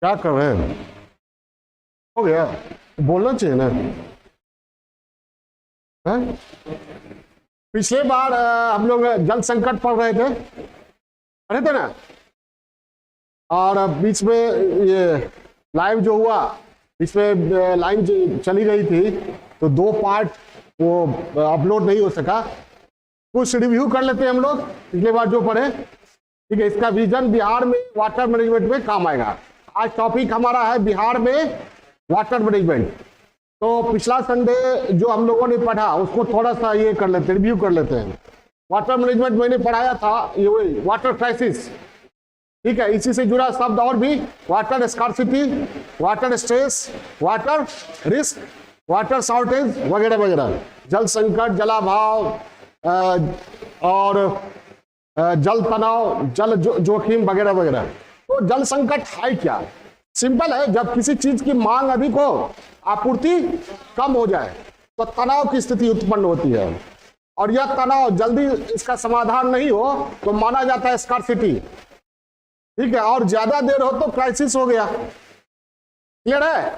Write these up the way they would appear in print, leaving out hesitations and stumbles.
क्या कर रहे हैं? हो गया? बोलना चाहिए ना। हैं? पिछले बार हम लोग जल संकट पढ़ रहे थे, पढ़े थे ना। और बीच में ये लाइव जो हुआ, इसमें लाइन चली गई थी तो दो पार्ट वो अपलोड नहीं हो सका। कुछ रिव्यू कर लेते हैं हम लोग पिछले बार जो पढ़े। ठीक है, इसका विजन बिहार में वाटर मैनेजमेंट में काम आएगा। आज टॉपिक हमारा है बिहार में वाटर मैनेजमेंट। तो पिछला संडे जो हम लोगों ने पढ़ा उसको थोड़ा सा ये कर लेते हैं, रिव्यू कर लेते हैं। वाटर मैनेजमेंट मैंने पढ़ाया था ये वही वाटर क्राइसिस। ठीक है, इसी से जुड़ा शब्द और भी, water scarcity, water stress, water risk, water shortage वगैरह वगैरह, जल संकट, जलाभाव और जल तनाव, जल जोखिम वगैरह वगैरह। तो जल संकट है क्या? सिंपल है, जब किसी चीज की मांग अधिक हो, आपूर्ति कम हो जाए तो तनाव की स्थिति उत्पन्न होती है। और यह तनाव जल्दी इसका समाधान नहीं हो तो माना जाता है स्कार्सिटी। ठीक है, और ज्यादा देर हो तो क्राइसिस हो गया। क्लियर है?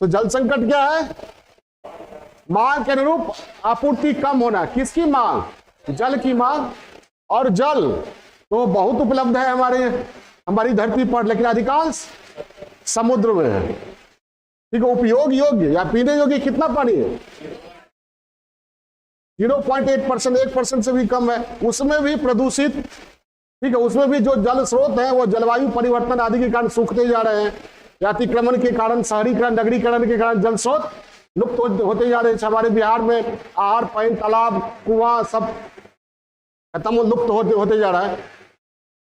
तो जल संकट क्या है? मांग के अनुरूप आपूर्ति कम होना। किसकी मांग? जल की मांग। और जल तो बहुत उपलब्ध है हमारी धरती पर, लेकिन अधिकांश समुद्र में है। ठीक है, उपयोग योग्य या पीने योग्य कितना पानी है? 0.8%, 1% से भी कम है। उसमें भी प्रदूषित। ठीक है, उसमें भी जो जल स्रोत है वो जलवायु परिवर्तन आदि के कारण सूखते जा रहे हैं। अतिक्रमण के कारण, शहरीकरण, नगरीकरण के कारण जल स्रोत लुप्त होते जा रहे हैं। हमारे बिहार में आहर, पैन, तालाब, कुआं सब खत्म, लुप्त होते जा रहा है।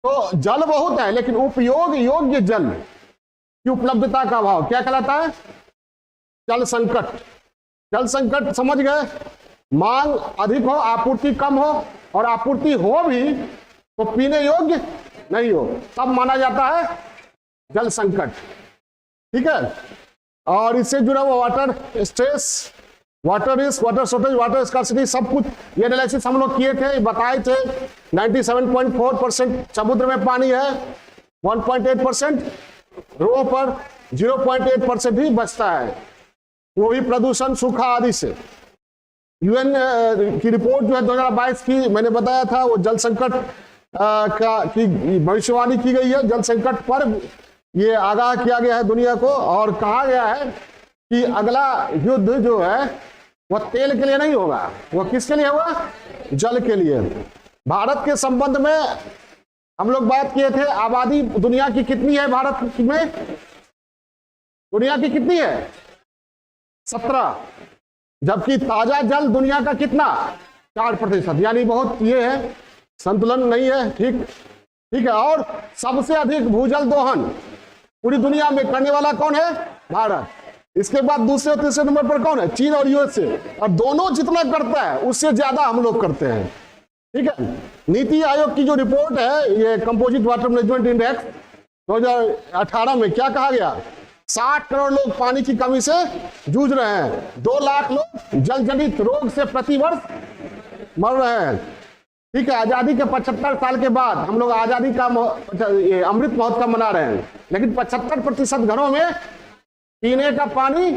तो जल बहुत है लेकिन उपयोग योग्य जल की उपलब्धता का अभाव क्या कहलाता है? जल संकट। जल संकट समझ गए? मांग अधिक हो, आपूर्ति कम हो, और आपूर्ति हो भी तो पीने योग्य नहीं हो, तब माना जाता है जल संकट। ठीक है, और इससे जुड़ा हुआ water stress, water risk, water shortage, water scarcity, सब कुछ ये एनालिसिस हम लोग किए थे, बताए थे। 97.4% समुद्र में पानी है, 1.8% रो पर, 0.8% ही बचता है, वो भी प्रदूषण, सूखा आदि से। यूएन की रिपोर्ट जो है 2022 की मैंने बताया था, वो जल संकट की भविष्यवाणी की गई है। जल संकट पर ये आगाह किया गया है दुनिया को, और कहा गया है कि अगला युद्ध जो है वो तेल के लिए नहीं होगा, वो किसके लिए होगा? जल के लिए। भारत के संबंध में हम लोग बात किए थे, आबादी दुनिया की कितनी है? भारत में दुनिया की कितनी है? 17, जबकि ताजा जल दुनिया का कितना? 4%, यानी बहुत ये है, संतुलन नहीं है। ठीक है, और सबसे अधिक भूजल दोहन पूरी दुनिया में करने वाला कौन है? भारत। इसके बाद दूसरे और तीसरे नंबर पर कौन है? चीन और यूएसए। और दोनों जितना करता है उससे ज्यादा हम लोग करते हैं। ठीक है, नीति आयोग की जो रिपोर्ट है, ये कंपोजिट वाटर मैनेजमेंट इंडेक्स 2018 में क्या कहा गया? 60 करोड़ लोग पानी की कमी से जूझ रहे हैं, 2 लाख लोग जल जनित रोग से प्रतिवर्ष मर रहे हैं। ठीक है, आजादी के 75 साल के बाद हम लोग आजादी का अमृत महोत्सव मना रहे हैं, लेकिन 75% घरों में पीने का पानी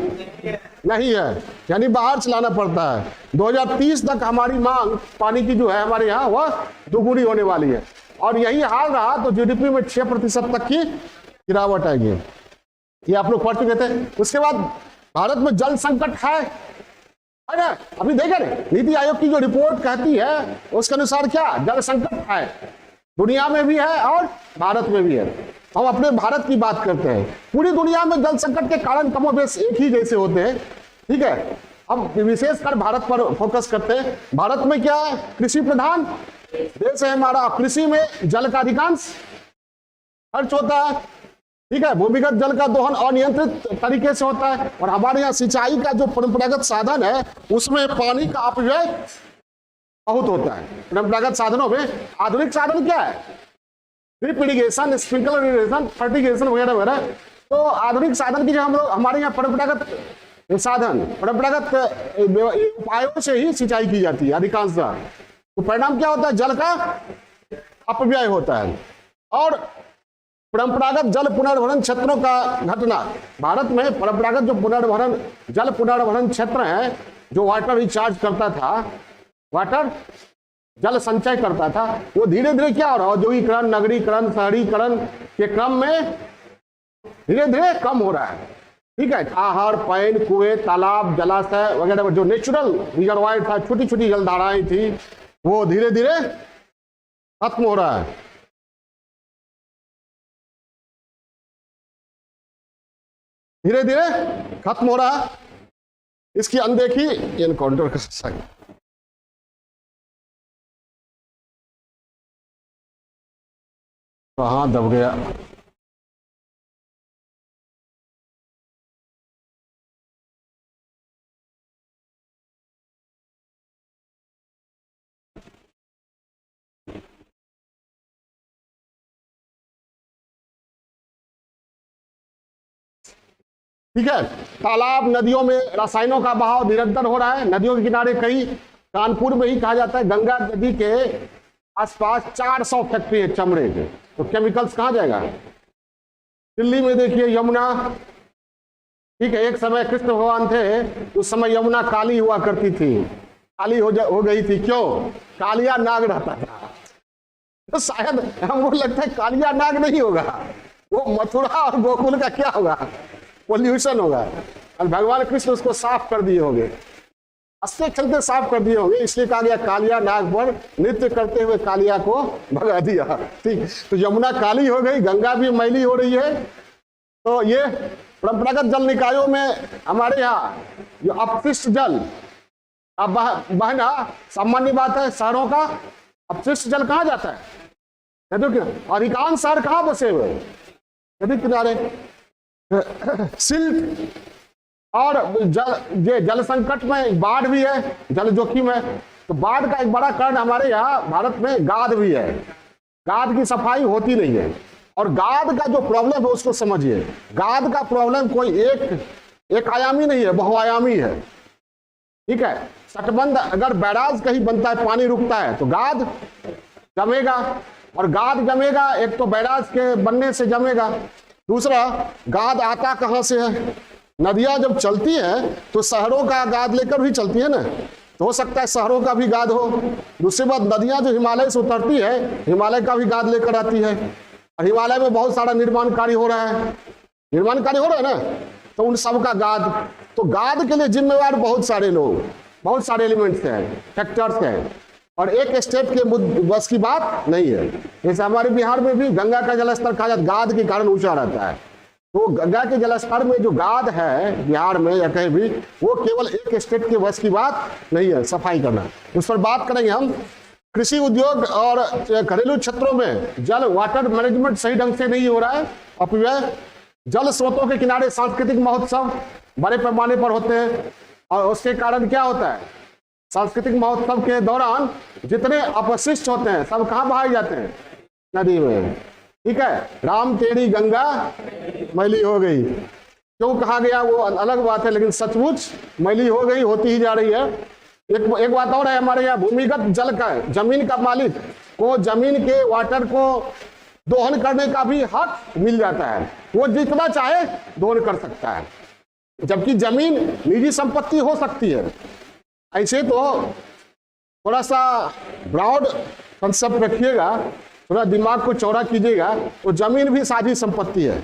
नहीं है, यानी बाहर से लाना पड़ता है। 2030 तक हमारी मांग पानी की जो है हमारे यहाँ वह दोगुनी होने वाली है, और यही हाल रहा तो जीडीपी में 6% तक की गिरावट आएगी। ये आप लोग पढ़ चुके थे। उसके बाद भारत में जल संकट है ना? अभी देखे ना, नीति आयोग की जो रिपोर्ट कहती है उसके अनुसार क्या? जल संकट है, दुनिया में भी है और भारत में भी है। हम अपने भारत की बात करते हैं, पूरी दुनिया में जल संकट के कारण कमोबेश एक ही जैसे होते हैं। ठीक है, अब विशेषकर भारत पर फोकस करते हैं। भारत में क्या है? कृषि प्रधान देश है हमारा। कृषि में जल का अधिकांश खर्च होता है। ठीक है, भूमिगत जल का दोहन अनियंत्रित तरीके से होता है, और हमारे यहाँ सिंचाई का जो परंपरागत साधन है उसमें पानी का अपव्यय बहुत होता है। परंपरागत साधनों में आधुनिक साधन क्या है? Drip irrigation, sprinkler irrigation, fertigation वगैरह वगैरह। तो आधुनिक साधन की जो हम लोग हमारे यहाँ परंपरागत साधन, परंपरागत उपायों से ही सिंचाई की जाती है अधिकांशतः। तो परिणाम क्या होता है? जल का अपव्यय होता है। और परंपरागत जल पुनर्भरण क्षेत्रों का घटना। भारत में परंपरागत जो जल पुनर्भरण क्षेत्र है, जो वाटर रिचार्ज करता था, वाटर जल संचय करता था, वो धीरे धीरे क्या हो रहा है, औद्योगिकरण, नगरीकरण, शहरीकरण के क्रम में धीरे धीरे कम हो रहा है। ठीक है, आहर, पैन, कुएं, तालाब, जलाशय वगैरह जो नेचुरल रिजर्वायर था, छोटी छोटी जलधाराएं थी, वो धीरे धीरे खत्म हो रहा है। धीरे धीरे खत्म हो रहा है। इसकी अनदेखी एनकाउंटर कर सकते। कहाँ दब गया? ठीक है, तालाब, नदियों में रसायनों का बहाव निरंतर हो रहा है। नदियों के किनारे कई, कानपुर में ही कहा जाता है, गंगा नदी के आसपास 400 फैक्ट्री है चमड़े के, तो केमिकल्स कहाँ जाएगा? दिल्ली में देखिए यमुना, ठीक है, एक समय कृष्ण भगवान थे, उस समय यमुना काली हुआ करती थी, काली हो गई थी। क्यों? कालिया नाग रहता था। तो शायद हमको लगता है कालिया नाग नहीं होगा, वो मथुरा और गोकुल का क्या होगा, पोल्यूशन होगा, और भगवान कृष्ण उसको साफ कर दिए होंगे, हंसते खेलते साफ कर दिए होंगे, इसलिए कहा गया कालिया नाग पर नृत्य करते हुए कालिया को भगा दिया। ठीक, तो यमुना काली हो गई, गंगा भी मैली हो रही है। तो ये परंपरागत जल निकायों में हमारे यहाँ जो अपशिष्ट जल अब बहना सामान्य बात है। शहरों का अपशिष्ट जल कहाँ जाता है? नदियों किनारे। अधिकांश शहर कहाँ बसे हुए? नदी किनारे। सिल्ट और जल संकट में बाढ़ भी है, जल जोखिम है। तो बाढ़ का एक बड़ा कारण हमारे यहाँ भारत में गाद भी है। गाद की सफाई होती नहीं है, और गाद का जो प्रॉब्लम है उसको समझिए। गाद का प्रॉब्लम कोई एक आयामी नहीं है, बहुआयामी है। ठीक है, तटबंध अगर बैराज कहीं बनता है, पानी रुकता है तो गाद जमेगा, और गाद जमेगा, एक तो बैराज के बनने से जमेगा, दूसरा गाद आता कहां से है? नदियां जब चलती है तो शहरों का गाद लेकर भी चलती है ना, तो हो सकता है शहरों का भी गाद हो। दूसरी बात, नदियां जो हिमालय से उतरती है, हिमालय का भी गाद लेकर आती है, और हिमालय में बहुत सारा निर्माण कार्य हो रहा है, ना, तो उन सब का गाद। तो गाद के लिए जिम्मेवार बहुत सारे लोग, बहुत सारे एलिमेंट्स हैं, फैक्टर्स हैं, और एक स्टेट के बस की बात नहीं है। जैसे हमारे बिहार में भी गंगा का जलस्तर कहा जाता है गाद के कारण ऊंचा रहता है, तो गंगा के जलस्तर में जो गाद है बिहार में या कहीं भी, वो केवल एक स्टेट के बस की बात नहीं है सफाई करना। उस पर बात करेंगे हम। कृषि उद्योग और घरेलू क्षेत्रों में जल वाटर मैनेजमेंट सही ढंग से नहीं हो रहा है। अपव्यय, जल स्रोतों के किनारे सांस्कृतिक महोत्सव बड़े पैमाने पर होते हैं, और उसके कारण क्या होता है? सांस्कृतिक महोत्सव के दौरान जितने अपशिष्ट होते हैं सब कहाँ बहाए जाते हैं? नदी में। ठीक है, राम तेरी गंगा मैली हो गई। क्यों कहा गया वो अलग बात है, लेकिन सचमुच मैली हो गई, होती ही जा रही है। एक बात और है, हमारे यहाँ भूमिगत जल का, जमीन का मालिक को जमीन के वाटर को दोहन करने का भी हक मिल जाता है, वो जितना चाहे दोहन कर सकता है, जबकि जमीन निजी संपत्ति हो सकती है। ऐसे तो थोड़ा सा ब्रॉड कंसेप्ट रखिएगा, थोड़ा दिमाग को चौड़ा कीजिएगा, तो जमीन भी साझी संपत्ति है।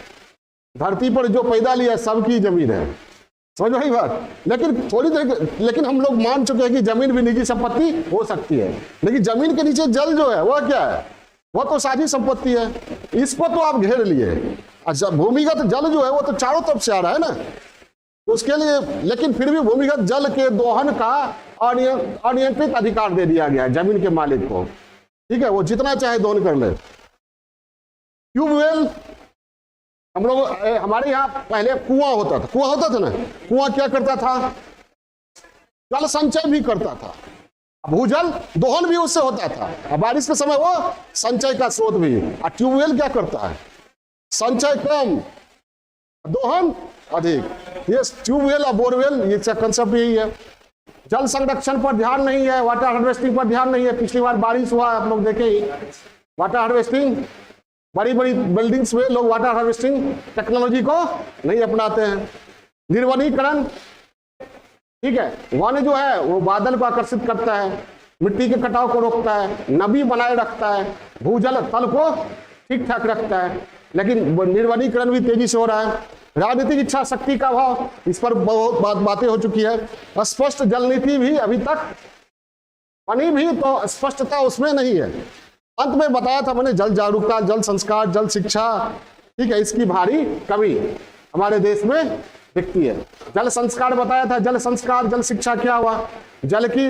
धरती पर जो पैदा लिया सबकी जमीन है, समझ रही बात। लेकिन हम लोग मान चुके हैं कि जमीन भी निजी संपत्ति हो सकती है, लेकिन जमीन के नीचे जल जो है वो क्या है? वो तो साझी संपत्ति है, इसको तो आप घेर लिए। अच्छा, भूमिगत जल जो है वो तो चारों तरफ से आ रहा है ना, उसके लिए, लेकिन फिर भी भूमिगत जल के दोहन का अनियंत्रित अधिकार दे दिया गया है जमीन के मालिक को। ठीक है, वो जितना चाहे दोहन कर ले। ट्यूबवेल, हम लोग, हमारे यहाँ पहले कुआं होता था ना, कुआं क्या करता था? जल संचय भी करता था, भूजल दोहन भी उससे होता था, और बारिश के समय वो संचय का स्रोत भी। और ट्यूबवेल क्या करता है? संचय कम, दोहन अधिक। ये ट्यूबवेल और बोरवेल, ये कंसेप्ट यही है। जल संरक्षण पर ध्यान नहीं है, वाटर हार्वेस्टिंग पर ध्यान नहीं है। पिछली बार बारिश हुआ, आप लोग देखे ही, वाटर हार्वेस्टिंग बड़ी बड़ी बिल्डिंग्स में लोग वाटर हार्वेस्टिंग टेक्नोलॉजी को नहीं अपनाते हैं। निर्वनीकरण, ठीक है, वन जो है वो बादल को आकर्षित करता है, मिट्टी के कटाव को रोकता है, नमी बनाए रखता है, भूजल तल को ठीक ठाक रखता है, लेकिन निर्वनीकरण भी तेजी से हो रहा है। राजनीतिक इच्छा शक्ति का अभाव, इस पर बहुत बातें हो चुकी है। स्पष्ट जल नीति भी अभी तक बनी भी तो स्पष्टता उसमें नहीं है। अंत में बताया था मैंने, जल जागरूकता, जल संस्कार, जल शिक्षा, ठीक है, इसकी भारी कमी हमारे देश में दिखती है। जल संस्कार बताया था, जल संस्कार जल शिक्षा क्या हुआ? जल की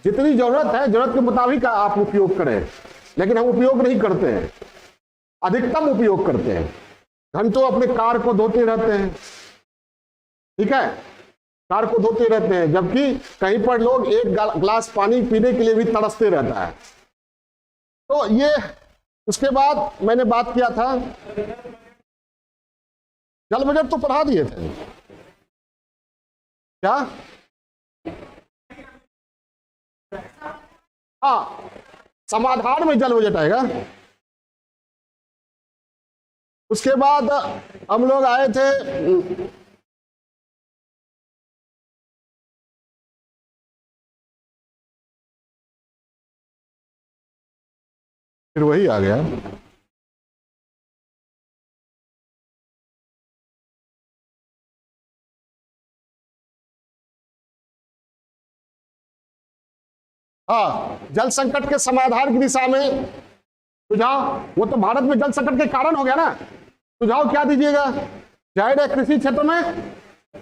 जितनी जरूरत है, जरूरत के मुताबिक आप उपयोग करें, लेकिन हम उपयोग नहीं करते हैं, अधिकतम उपयोग करते हैं, घंटों अपने कार को धोते रहते हैं, ठीक है, कार को धोते रहते हैं, जबकि कहीं पर लोग एक गिलास पानी पीने के लिए भी तरसते रहता है। तो ये, उसके बाद मैंने बात किया था, जल बजट तो पढ़ा दिए थे क्या? हाँ, समाधान में जल बजट आएगा। उसके बाद हम लोग आए थे फिर वही आ गया। हाँ, जल संकट के समाधान की दिशा में सुझाव, वो तो भारत में जल संकट के कारण हो गया ना। सुझाव क्या दीजिएगा? जाहिर है कृषि क्षेत्र में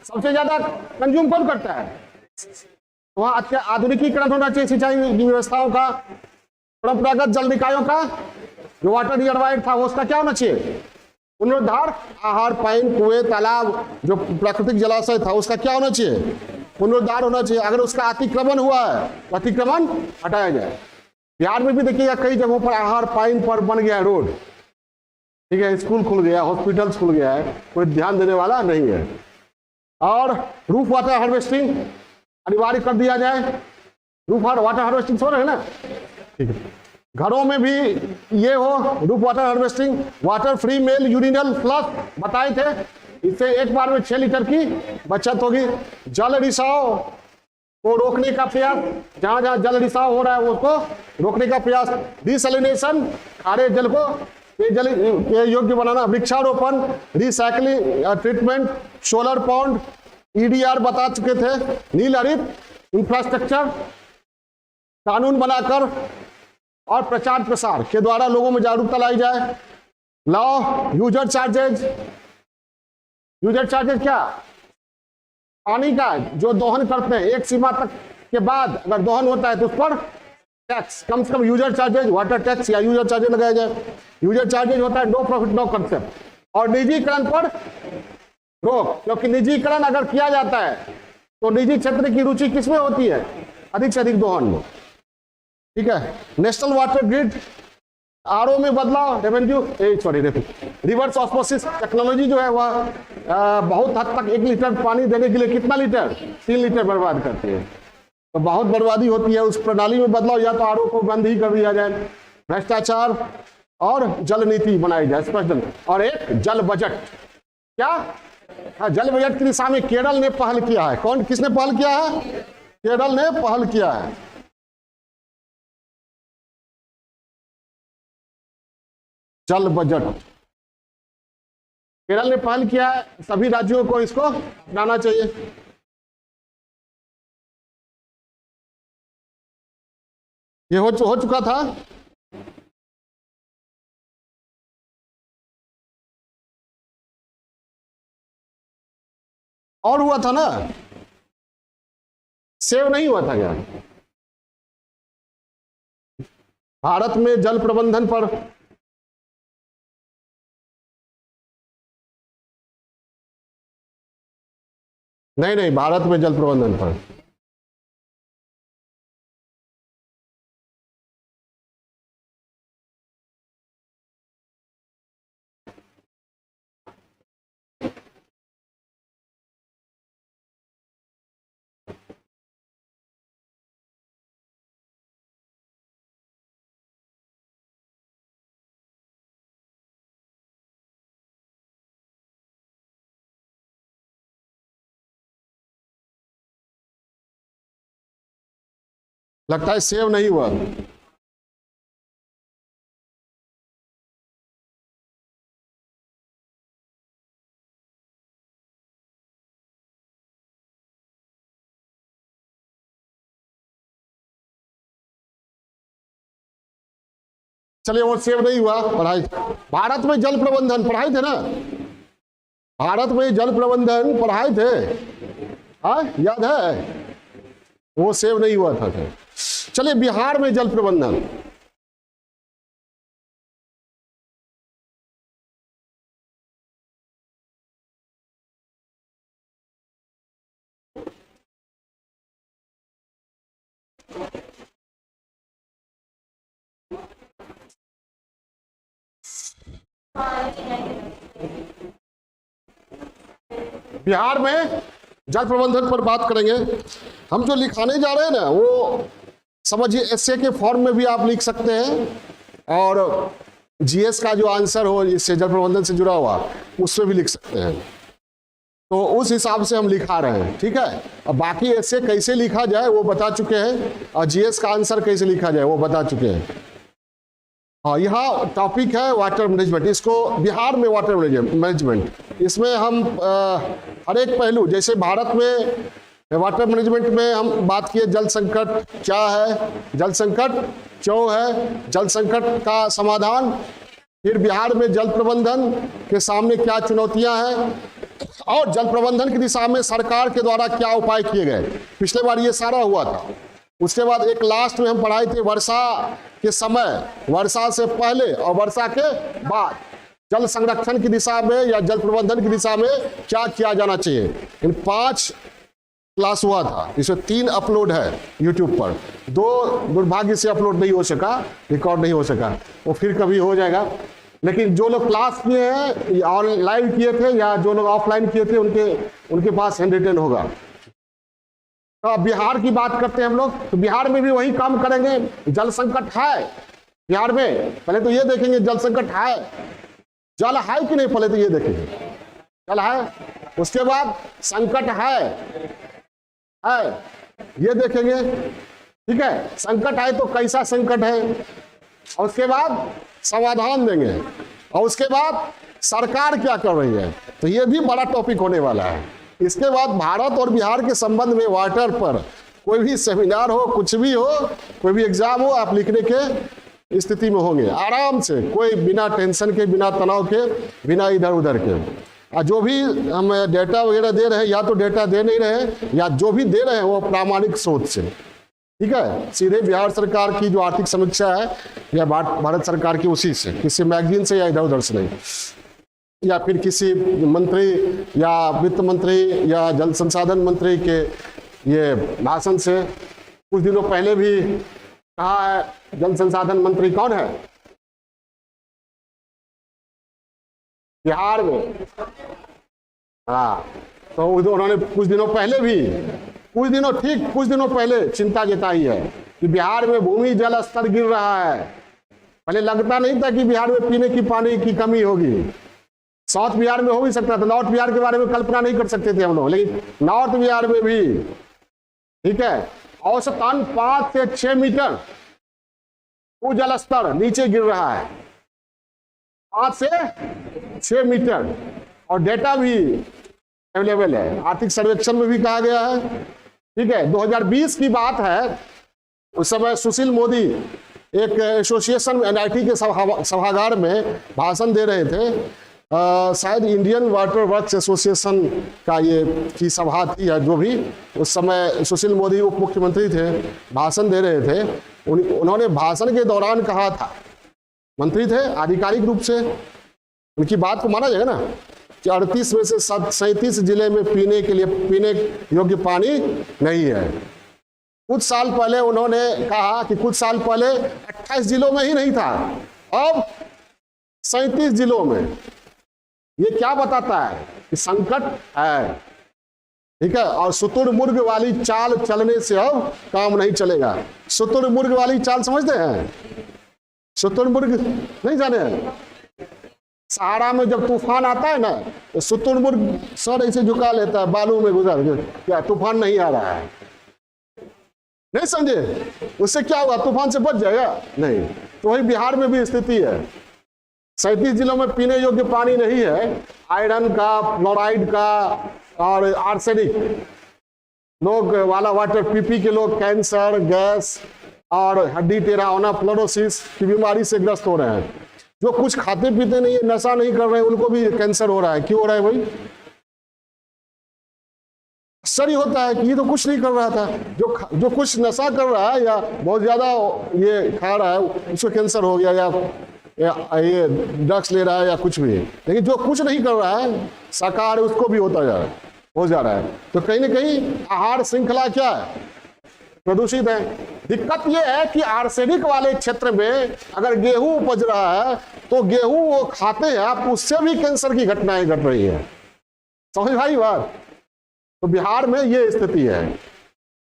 सबसे ज्यादा कंज्यूम कौन करता है? वहां अच्छा आधुनिकीकरण होना चाहिए सिंचाई व्यवस्थाओं का, परंपरागत जल निकायों का, जो वाटर रिजर्वायर था वो उसका क्या होना चाहिए? पुनरुद्धार, आहार, पाइन, कुएं, तालाब, जो प्राकृतिक जलाशय था उसका क्या होना चाहिए? पुनरुद्धार होना चाहिए। अगर उसका अतिक्रमण हुआ है तो अतिक्रमण हटाया जाए। बिहार में भी देखिएगा कई जगहों पर आहार पाइन पर बन गया है रोड, ठीक है, स्कूल खुल गया, हॉस्पिटल्स खुल गया है, कोई ध्यान देने वाला नहीं है। और रूफ वाटर हार्वेस्टिंग अनिवार्य कर दिया जाए। रूफ वाटर हार्वेस्टिंग हो रहे हैं ना, ठीक है, घरों में भी ये हो, roof water harvesting. Water free male urinal flush बताए थे, इससे एक बार में 6 लीटर की बचत होगी। जल रिसाव को रोकने का प्रयास, जहां जहां जल रिसाव हो रहा है उसको रोकने का प्रयास। डिसैलिनेशन, खारे जल को पेयजल योग्य बनाना। वृक्षारोपण, recycling, treatment, solar pond, EDR बता चुके थे। नील हरित इंफ्रास्ट्रक्चर कानून बनाकर और प्रचार प्रसार के द्वारा लोगों में जागरूकता लाई जाए। Law user charges, user charges क्या? पानी का जो दोहन करते हैं एक सीमा तक के बाद अगर दोहन होता है तो उस पर टैक्स, कम से कम यूजर चार्जेज, वाटर टैक्स या यूजर चार्जेज लगाया जाए। यूजर चार्जेज होता है नो प्रॉफिट नो कंसेप्ट। और निजीकरण पर रोक, क्योंकि निजीकरण अगर किया जाता है तो निजी क्षेत्र की रुचि किसमें होती है? अधिक से अधिक दोहन में, ठीक है। नेशनल वाटर ग्रिड, आरओ में बदलाव, रेवेन्यू रिवर्स ऑस्मोसिस टेक्नोलॉजी जो है वह बहुत हद तक 1 लीटर पानी देने के लिए कितना लीटर? 3 लीटर बर्बाद करती है, तो बहुत बर्बादी होती है। उस प्रणाली में बदलाव, या तो आरओ को बंद ही कर दिया जाए। भ्रष्टाचार और जल नीति बनाई जाए स्पष्ट। और एक जल बजट, क्या? हाँ, जल बजट की दिशा में केरल ने पहल किया है। कौन, किसने पहल किया है? केरल ने पहल किया है। जल बजट केरल ने पहल किया है, सभी राज्यों को इसको अपनाना चाहिए। ये हो चुका था। और हुआ था ना, सेव नहीं हुआ था क्या? भारत में जल प्रबंधन पर नहीं नहीं, भारत में जल प्रबंधन पर लगता है सेव नहीं हुआ। चलिए, वो सेव नहीं हुआ। पढ़ाई भारत में जल प्रबंधन पढ़ाए थे ना, भारत में जल प्रबंधन पढ़ाए थे, हाँ याद है, वो सेव नहीं हुआ था। चलिए, बिहार में जल प्रबंधन, बिहार में जल प्रबंधन पर बात करेंगे। हम जो लिखाने जा रहे हैं ना, वो समझिए एसए के फॉर्म में भी आप लिख सकते हैं, और जीएस का जो आंसर हो इससे जल प्रबंधन से जुड़ा हुआ उसमें भी लिख सकते हैं। तो उस हिसाब से हम लिखा रहे हैं, ठीक है। अब बाकी एसए कैसे लिखा जाए वो बता चुके हैं, और जीएस का आंसर कैसे लिखा जाए वो बता चुके हैं। हाँ, यहाँ टॉपिक है वाटर मैनेजमेंट। इसको बिहार में वाटर मैनेजमेंट, इसमें हम हर एक पहलू, जैसे भारत में वाटर मैनेजमेंट में हम बात किए जल संकट क्या है, जल संकट क्यों है, जल संकट का समाधान, फिर बिहार में जल प्रबंधन के सामने क्या चुनौतियां हैं, और जल प्रबंधन की दिशा में सरकार के द्वारा क्या उपाय किए गए। पिछले बार ये सारा हुआ था। उसके बाद एक लास्ट में हम पढ़ाए थे वर्षा के समय, वर्षा से पहले और वर्षा के बाद जल संरक्षण की दिशा में या जल प्रबंधन की दिशा में क्या किया जाना चाहिए। इन 5 क्लास हुआ था, इसमें 3 अपलोड है यूट्यूब पर, 2 दुर्भाग्य से अपलोड नहीं हो सका, रिकॉर्ड नहीं हो सका, वो फिर कभी हो जाएगा। लेकिन जो लोग क्लास किए हैं और लाइव किए थे या जो लोग ऑफलाइन किए थे उनके पास हैंड रिटन होगा। तो बिहार की बात करते हैं हम लोग, तो बिहार में भी वही काम करेंगे। जल संकट है बिहार में, पहले तो ये देखेंगे जल संकट है, जल है कि नहीं, पहले तो ये देखेंगे जल है। उसके बाद संकट है ये देखेंगे, ठीक है। संकट है तो कैसा संकट है, और उसके बाद समाधान देंगे, और उसके बाद सरकार क्या कर रही है। तो ये भी बड़ा टॉपिक होने वाला है। इसके बाद भारत और बिहार के संबंध में वाटर पर कोई भी सेमिनार हो, कुछ भी हो, कोई भी एग्जाम हो, आप लिखने के स्थिति में होंगे आराम से, कोई बिना टेंशन के, बिना तनाव के, बिना इधर उधर के। और जो भी हम डेटा वगैरह दे रहे हैं, या तो डेटा दे नहीं रहे, या जो भी दे रहे हैं वो प्रामाणिक स्रोत से, ठीक है, सीधे बिहार सरकार की जो आर्थिक समीक्षा है या भारत सरकार की, उसी से, किसी मैगजीन से या इधर उधर से नहीं, या फिर किसी मंत्री या वित्त मंत्री या जल संसाधन मंत्री के ये भाषण से। कुछ दिनों पहले भी कहा है, जल संसाधन मंत्री कौन है बिहार में, हाँ, तो उन्होंने कुछ दिनों पहले भी, कुछ दिनों पहले चिंता जताई है कि बिहार में भूमि जल स्तर गिर रहा है। पहले लगता नहीं था कि बिहार में पीने की पानी की कमी होगी। साउथ बिहार में हो भी सकता था, नॉर्थ बिहार के बारे में कल्पना नहीं कर सकते थे हम लोग, लेकिन नॉर्थ बिहार में भी, ठीक है, औसतन 5 से 6 मीटर भूजल स्तर नीचे गिर रहा है, 5 से 6 मीटर, और डेटा भी अवेलेबल है, आर्थिक सर्वेक्षण में भी कहा गया है, ठीक है। 2020 की बात है, उस समय सुशील मोदी एक एसोसिएशन एनआईटी के सभागार में भाषण दे रहे थे। शायद इंडियन वाटर वर्क्स एसोसिएशन का ये की सभा थी या जो भी, उस समय सुशील मोदी उप मुख्यमंत्री थे, भाषण दे रहे थे। उन्होंने भाषण के दौरान कहा था, मंत्री थे आधिकारिक रूप से, उनकी बात को माना जाएगा ना, कि 38 में से 37 जिले में पीने योग्य पानी नहीं है। कुछ साल पहले उन्होंने कहा कि कुछ साल पहले 28 जिलों में ही नहीं था, अब 37 जिलों में। ये क्या बताता है कि संकट है, ठीक है। और शुतुरमुर्ग वाली चाल चलने से अब काम नहीं चलेगा। शुतुरमुर्ग वाली चाल समझते हैं? शुतुरमुर्ग नहीं जाने हैं? सहारा में जब तूफान आता है ना, तो शुतुरमुर्ग सर ऐसे झुका लेता है, बालू में गुजर, क्या तूफान नहीं आ रहा है, नहीं समझे? उससे क्या होगा, तूफान से बच जाएगा? नहीं। तो वही बिहार में भी स्थिति है। 37 जिलों में पीने योग्य पानी नहीं है, आयरन का, फ्लोराइड का और आर्सेनिक लोग वाला वाटर पी के लोग कैंसर, गैस और हड्डी टेढ़ा होना, फ्लोरोसिस की बीमारी से ग्रस्त हो रहे हैं। जो कुछ खाते पीते नहीं, नशा नहीं कर रहे हैं, उनको भी कैंसर हो रहा है। क्यों हो रहा है भाई? आश्चर्य होता है कि ये तो कुछ नहीं कर रहा था, जो कुछ नशा कर रहा है या बहुत ज्यादा ये खा रहा है उसको कैंसर हो गया, या ये ड्रग्स ले रहा है या कुछ भी। लेकिन जो कुछ नहीं कर रहा है, शाकाहार, उसको भी होता जा रहा है, हो जा रहा है। तो कहीं ना कहीं आहार श्रृंखला क्या है, प्रदूषित है। दिक्कत यह है कि आर्सेनिक वाले क्षेत्र में अगर गेहूं उपज रहा है तो गेहूं वो खाते हैं आप, उससे भी कैंसर की घटनाएं घट रही है। समझ भाई बात? तो बिहार में ये स्थिति है,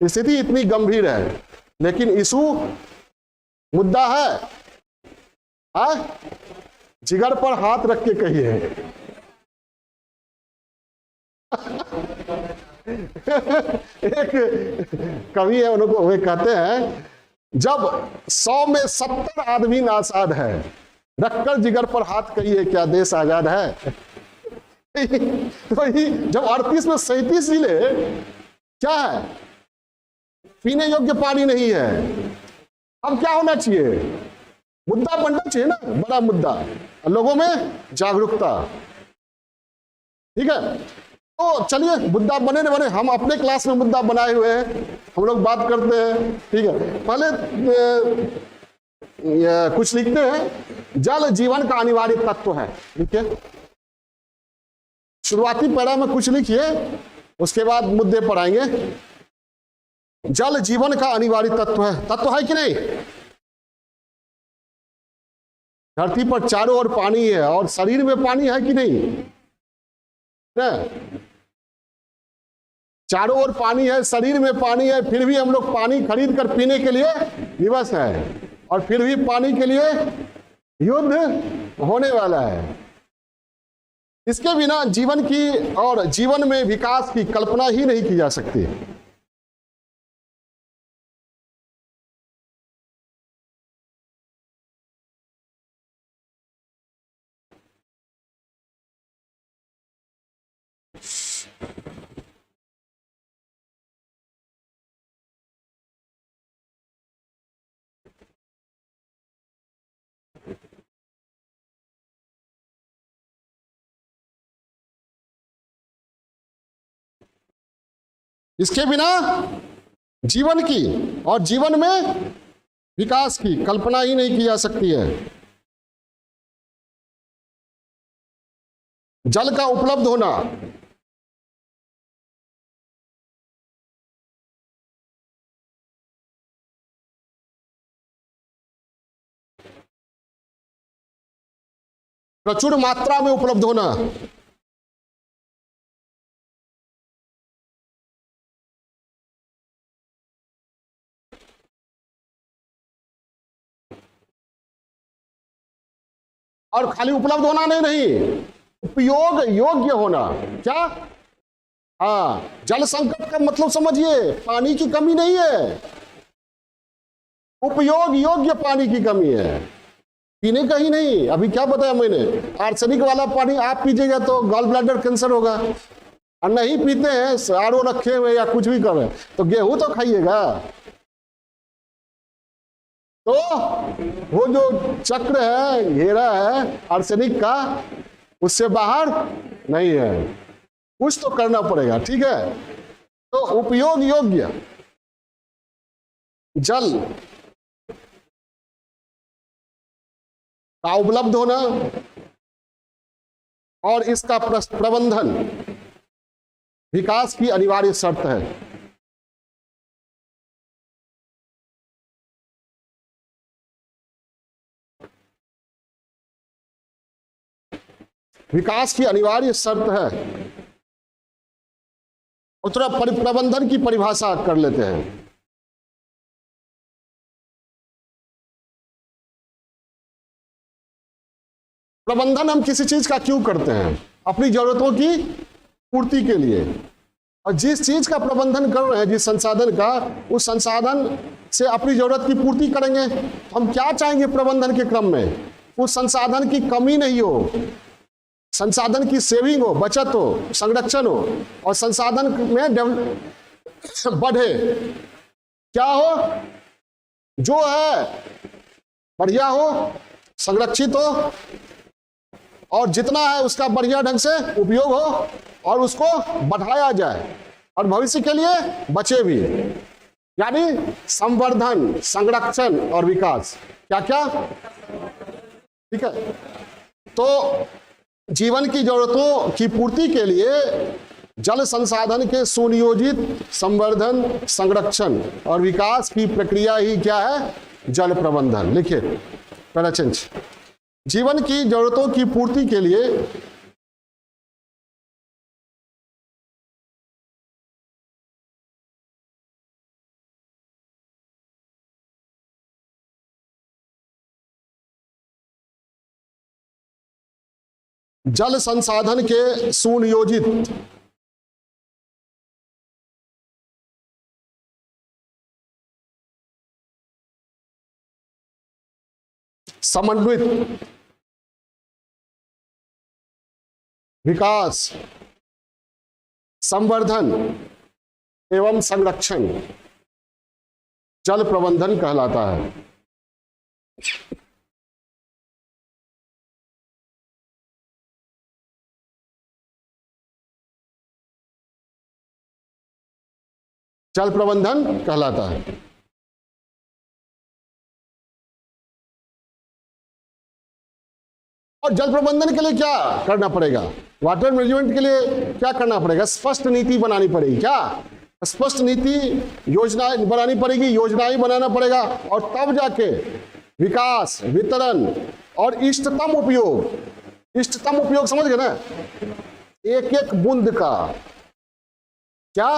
स्थिति इतनी गंभीर है। लेकिन इशू, मुद्दा है, जिगर पर हाथ रख के कहिए। एक कवि है, उनको वे कहते हैं, जब 100 में 70 आदमी नासाद है, रखकर जिगर पर हाथ कहिए क्या देश आजाद है। तो जब 38 में 37 जिले क्या है, पीने योग्य पानी नहीं है, अब क्या होना चाहिए? मुद्दा बनना चाहिए ना, बड़ा मुद्दा, लोगों में जागरूकता। ठीक है, तो चलिए मुद्दा बने न बने, हम अपने क्लास में मुद्दा बनाए हुए हैं, हम लोग बात करते हैं। ठीक है, पहले कुछ लिखते हैं, जल जीवन का अनिवार्य तत्व है। ठीक है, शुरुआती पैरा में कुछ लिखिए, उसके बाद मुद्दे पर आएंगे। जल जीवन का अनिवार्य तत्व है कि नहीं? धरती पर चारों ओर पानी है और शरीर में पानी है कि नहीं? चारों ओर पानी है, शरीर में पानी है, फिर भी हम लोग पानी खरीद कर पीने के लिए विवश है, और फिर भी पानी के लिए युद्ध होने वाला है। इसके बिना जीवन की और जीवन में विकास की कल्पना ही नहीं की जा सकती। इसके बिना जीवन की और जीवन में विकास की कल्पना ही नहीं की जा सकती है। जल का उपलब्ध होना, प्रचुर मात्रा में उपलब्ध होना, और खाली उपलब्ध होना नहीं, उपयोग योग्य होना। क्या? जल संकट का मतलब समझिए, पानी की कमी नहीं है, उपयोग योग्य पानी की कमी है, पीने का ही नहीं। अभी क्या बताया मैंने, आर्सेनिक वाला पानी आप पीजिएगा तो गॉल ब्लैडर कैंसर होगा, और नहीं पीते हैं, आरओ रखे हुए या कुछ भी कर रहे हैं, तो गेहूं तो खाइएगा। तो वो जो चक्र है, घेरा है आर्सेनिक का, उससे बाहर नहीं है, कुछ तो करना पड़ेगा। ठीक है, तो उपयोग योग्य जल का उपलब्ध होना और इसका प्रबंधन विकास की अनिवार्य शर्त है। विकास की अनिवार्य शर्त है। और थोड़ा प्रबंधन की परिभाषा कर लेते हैं। प्रबंधन हम किसी चीज का क्यों करते हैं? अपनी जरूरतों की पूर्ति के लिए। और जिस चीज का प्रबंधन कर रहे हैं, जिस संसाधन का, उस संसाधन से अपनी जरूरत की पूर्ति करेंगे। हम क्या चाहेंगे प्रबंधन के क्रम में? उस संसाधन की कमी नहीं हो, संसाधन की सेविंग हो, बचत हो, संरक्षण हो, और संसाधन में बढ़े। क्या हो? जो है बढ़िया हो, संरक्षित हो, और जितना है उसका बढ़िया ढंग से उपयोग हो, और उसको बढ़ाया जाए, और भविष्य के लिए बचे भी। यानी संवर्धन, संरक्षण और विकास। क्या क्या? ठीक है। तो जीवन की जरूरतों की पूर्ति के लिए जल संसाधन के सुनियोजित संवर्धन, संरक्षण और विकास की प्रक्रिया ही क्या है? जल प्रबंधन। लिखिए पहला चेंज। जीवन की जरूरतों की पूर्ति के लिए जल संसाधन के सुनियोजित समन्वित विकास, संवर्धन एवं संरक्षण जल प्रबंधन कहलाता है। जल प्रबंधन कहलाता है। और जल प्रबंधन के लिए क्या करना पड़ेगा? वाटर मैनेजमेंट के लिए क्या करना पड़ेगा? स्पष्ट नीति बनानी पड़ेगी। क्या? स्पष्ट नीति, योजनाएं बनानी पड़ेगी, योजनाएं बनाना पड़ेगा, और तब जाके विकास, वितरण और इष्टतम उपयोग। इष्टतम उपयोग समझ गए ना? एक एक बूंद का। क्या?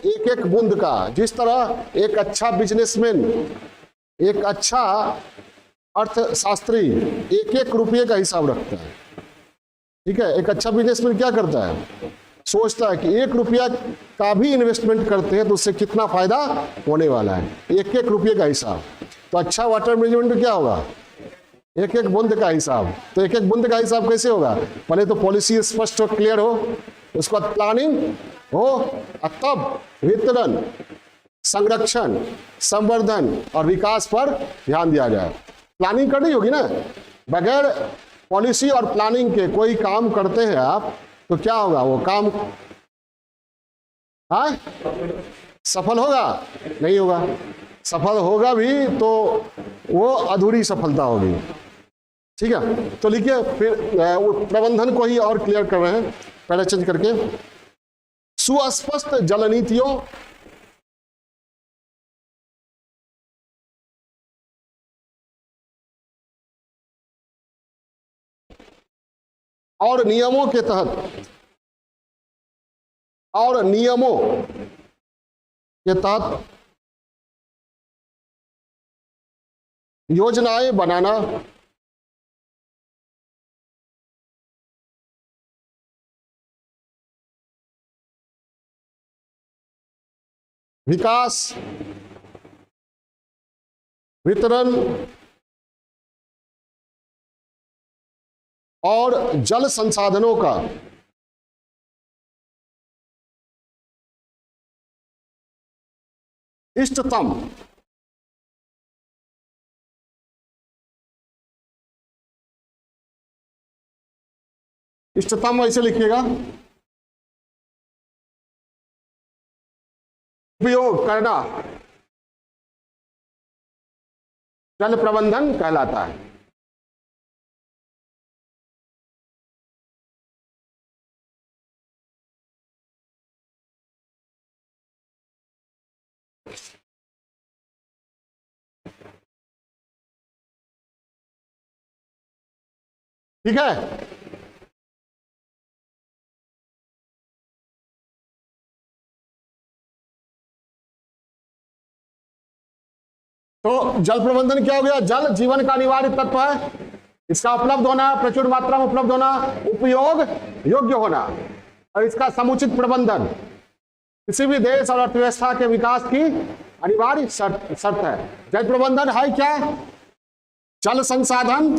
एक एक बूंद का। जिस तरह एक अच्छा बिजनेसमैन, एक अच्छा अर्थशास्त्री एक एक रुपये का हिसाब रखता है। ठीक है। एक अच्छा बिजनेसमैन क्या करता है? सोचता है कि 1 रुपया का भी इन्वेस्टमेंट करते हैं तो उससे कितना फायदा होने वाला है। एक एक रुपये का हिसाब। तो अच्छा वाटर मैनेजमेंट में क्या होगा? एक एक बूंद का हिसाब। तो एक एक बूंद का हिसाब कैसे होगा? पहले तो पॉलिसी स्पष्ट हो, क्लियर हो, उसके बाद प्लानिंग हो, और तब वितरण, संरक्षण, संवर्धन और विकास पर ध्यान दिया जाए। प्लानिंग करनी होगी ना। बगैर पॉलिसी और प्लानिंग के कोई काम करते हैं आप, तो क्या होगा? वो काम सफल होगा? नहीं होगा। सफल होगा भी तो वो अधूरी सफलता होगी। ठीक है। तो लिखिए फिर प्रबंधन को ही और क्लियर कर रहे हैं पहले चेंज करके। सुस्पष्ट जल नीतियों और नियमों के तहत योजनाएं बनाना, विकास, वितरण और जल संसाधनों का इष्टतम ऐसे लिखिएगा, उपयोग करना जल प्रबंधन कहलाता है। ठीक है। तो जल प्रबंधन क्या हो गया? जल जीवन का अनिवार्य तत्व है। इसका उपलब्ध होना, प्रचुर मात्रा में उपलब्ध होना, उपयोग योग्य होना। और इसका समुचित प्रबंधन किसी भी देश और अर्थव्यवस्था के विकास की अनिवार्य शर्त है। जल प्रबंधन है क्या? जल संसाधन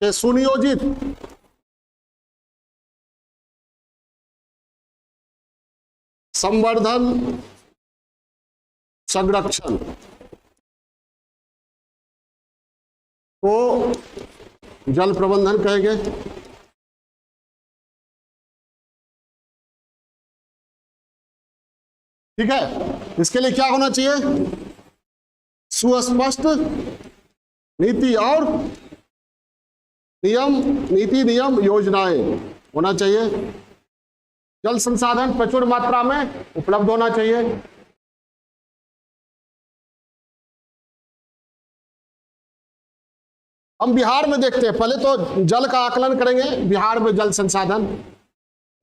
के सुनियोजित संवर्धन, संरक्षण को जल प्रबंधन कहेंगे। ठीक है, इसके लिए क्या होना चाहिए? सुस्पष्ट नीति और नीति नियम योजनाएं होना चाहिए। जल संसाधन प्रचुर मात्रा में उपलब्ध होना चाहिए। हम बिहार में देखते हैं, पहले तो जल का आकलन करेंगे, बिहार में जल संसाधन,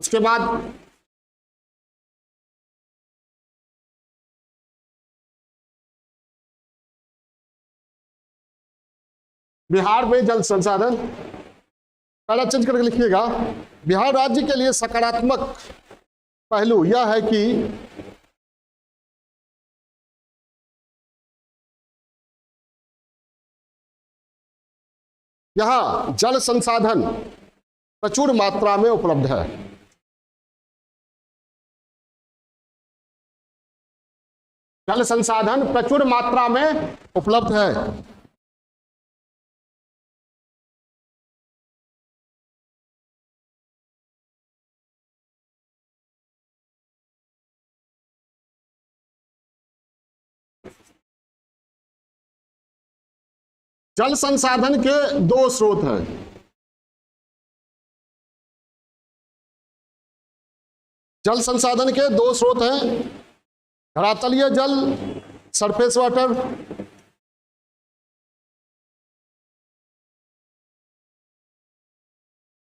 उसके बाद बिहार में जल संसाधन, पहला चेंज करके लिखिएगा। बिहार राज्य के लिए सकारात्मक पहलू यह है कि यहां जल संसाधन प्रचुर मात्रा में उपलब्ध है। जल संसाधन प्रचुर मात्रा में उपलब्ध है। जल संसाधन के दो स्रोत हैं। जल संसाधन के दो स्रोत हैं, धरातलीय जल, सरफेस वाटर,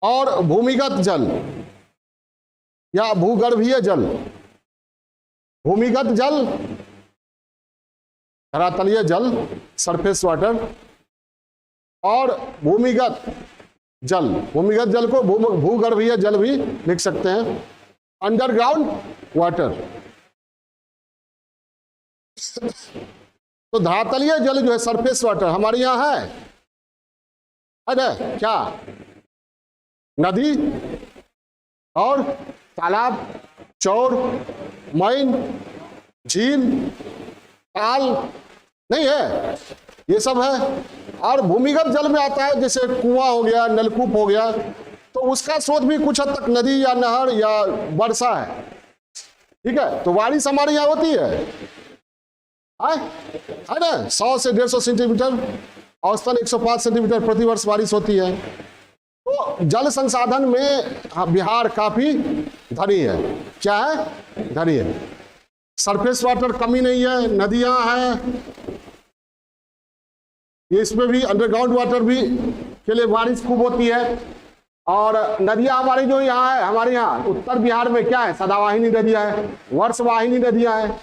और भूमिगत जल या भूगर्भीय जल। भूमिगत जल, धरातलीय जल, सरफेस वाटर, और भूमिगत जल। भूमिगत जल को भूगर्भीय जल भी लिख सकते हैं, अंडरग्राउंड वाटर। तो धरातलीय जल जो है, सरफेस वाटर, हमारे यहाँ है ना? क्या? नदी और तालाब, चौर, मईन, झील, ताल नहीं है, ये सब है। और भूमिगत जल में आता है जैसे कुआं हो गया, नलकूप हो गया, तो उसका स्रोत भी कुछ हद तक नदी या नहर या वर्षा है। ठीक है, तो बारिश हमारे यहाँ होती है ना, 100 से 150 सेंटीमीटर, औसतन 105 सेंटीमीटर प्रतिवर्ष बारिश होती है। तो जल संसाधन में बिहार काफी धनी है। क्या है? धनी है। सरफेस वाटर कमी नहीं है, नदियां हैं, ये इसमें भी अंडरग्राउंड वाटर भी के लिए बारिश खूब होती है। और नदियां हमारी जो यहाँ है, हमारे यहाँ उत्तर बिहार में क्या है? सदावाहिनी नदियां है, वर्षवाहिनी नदियां है।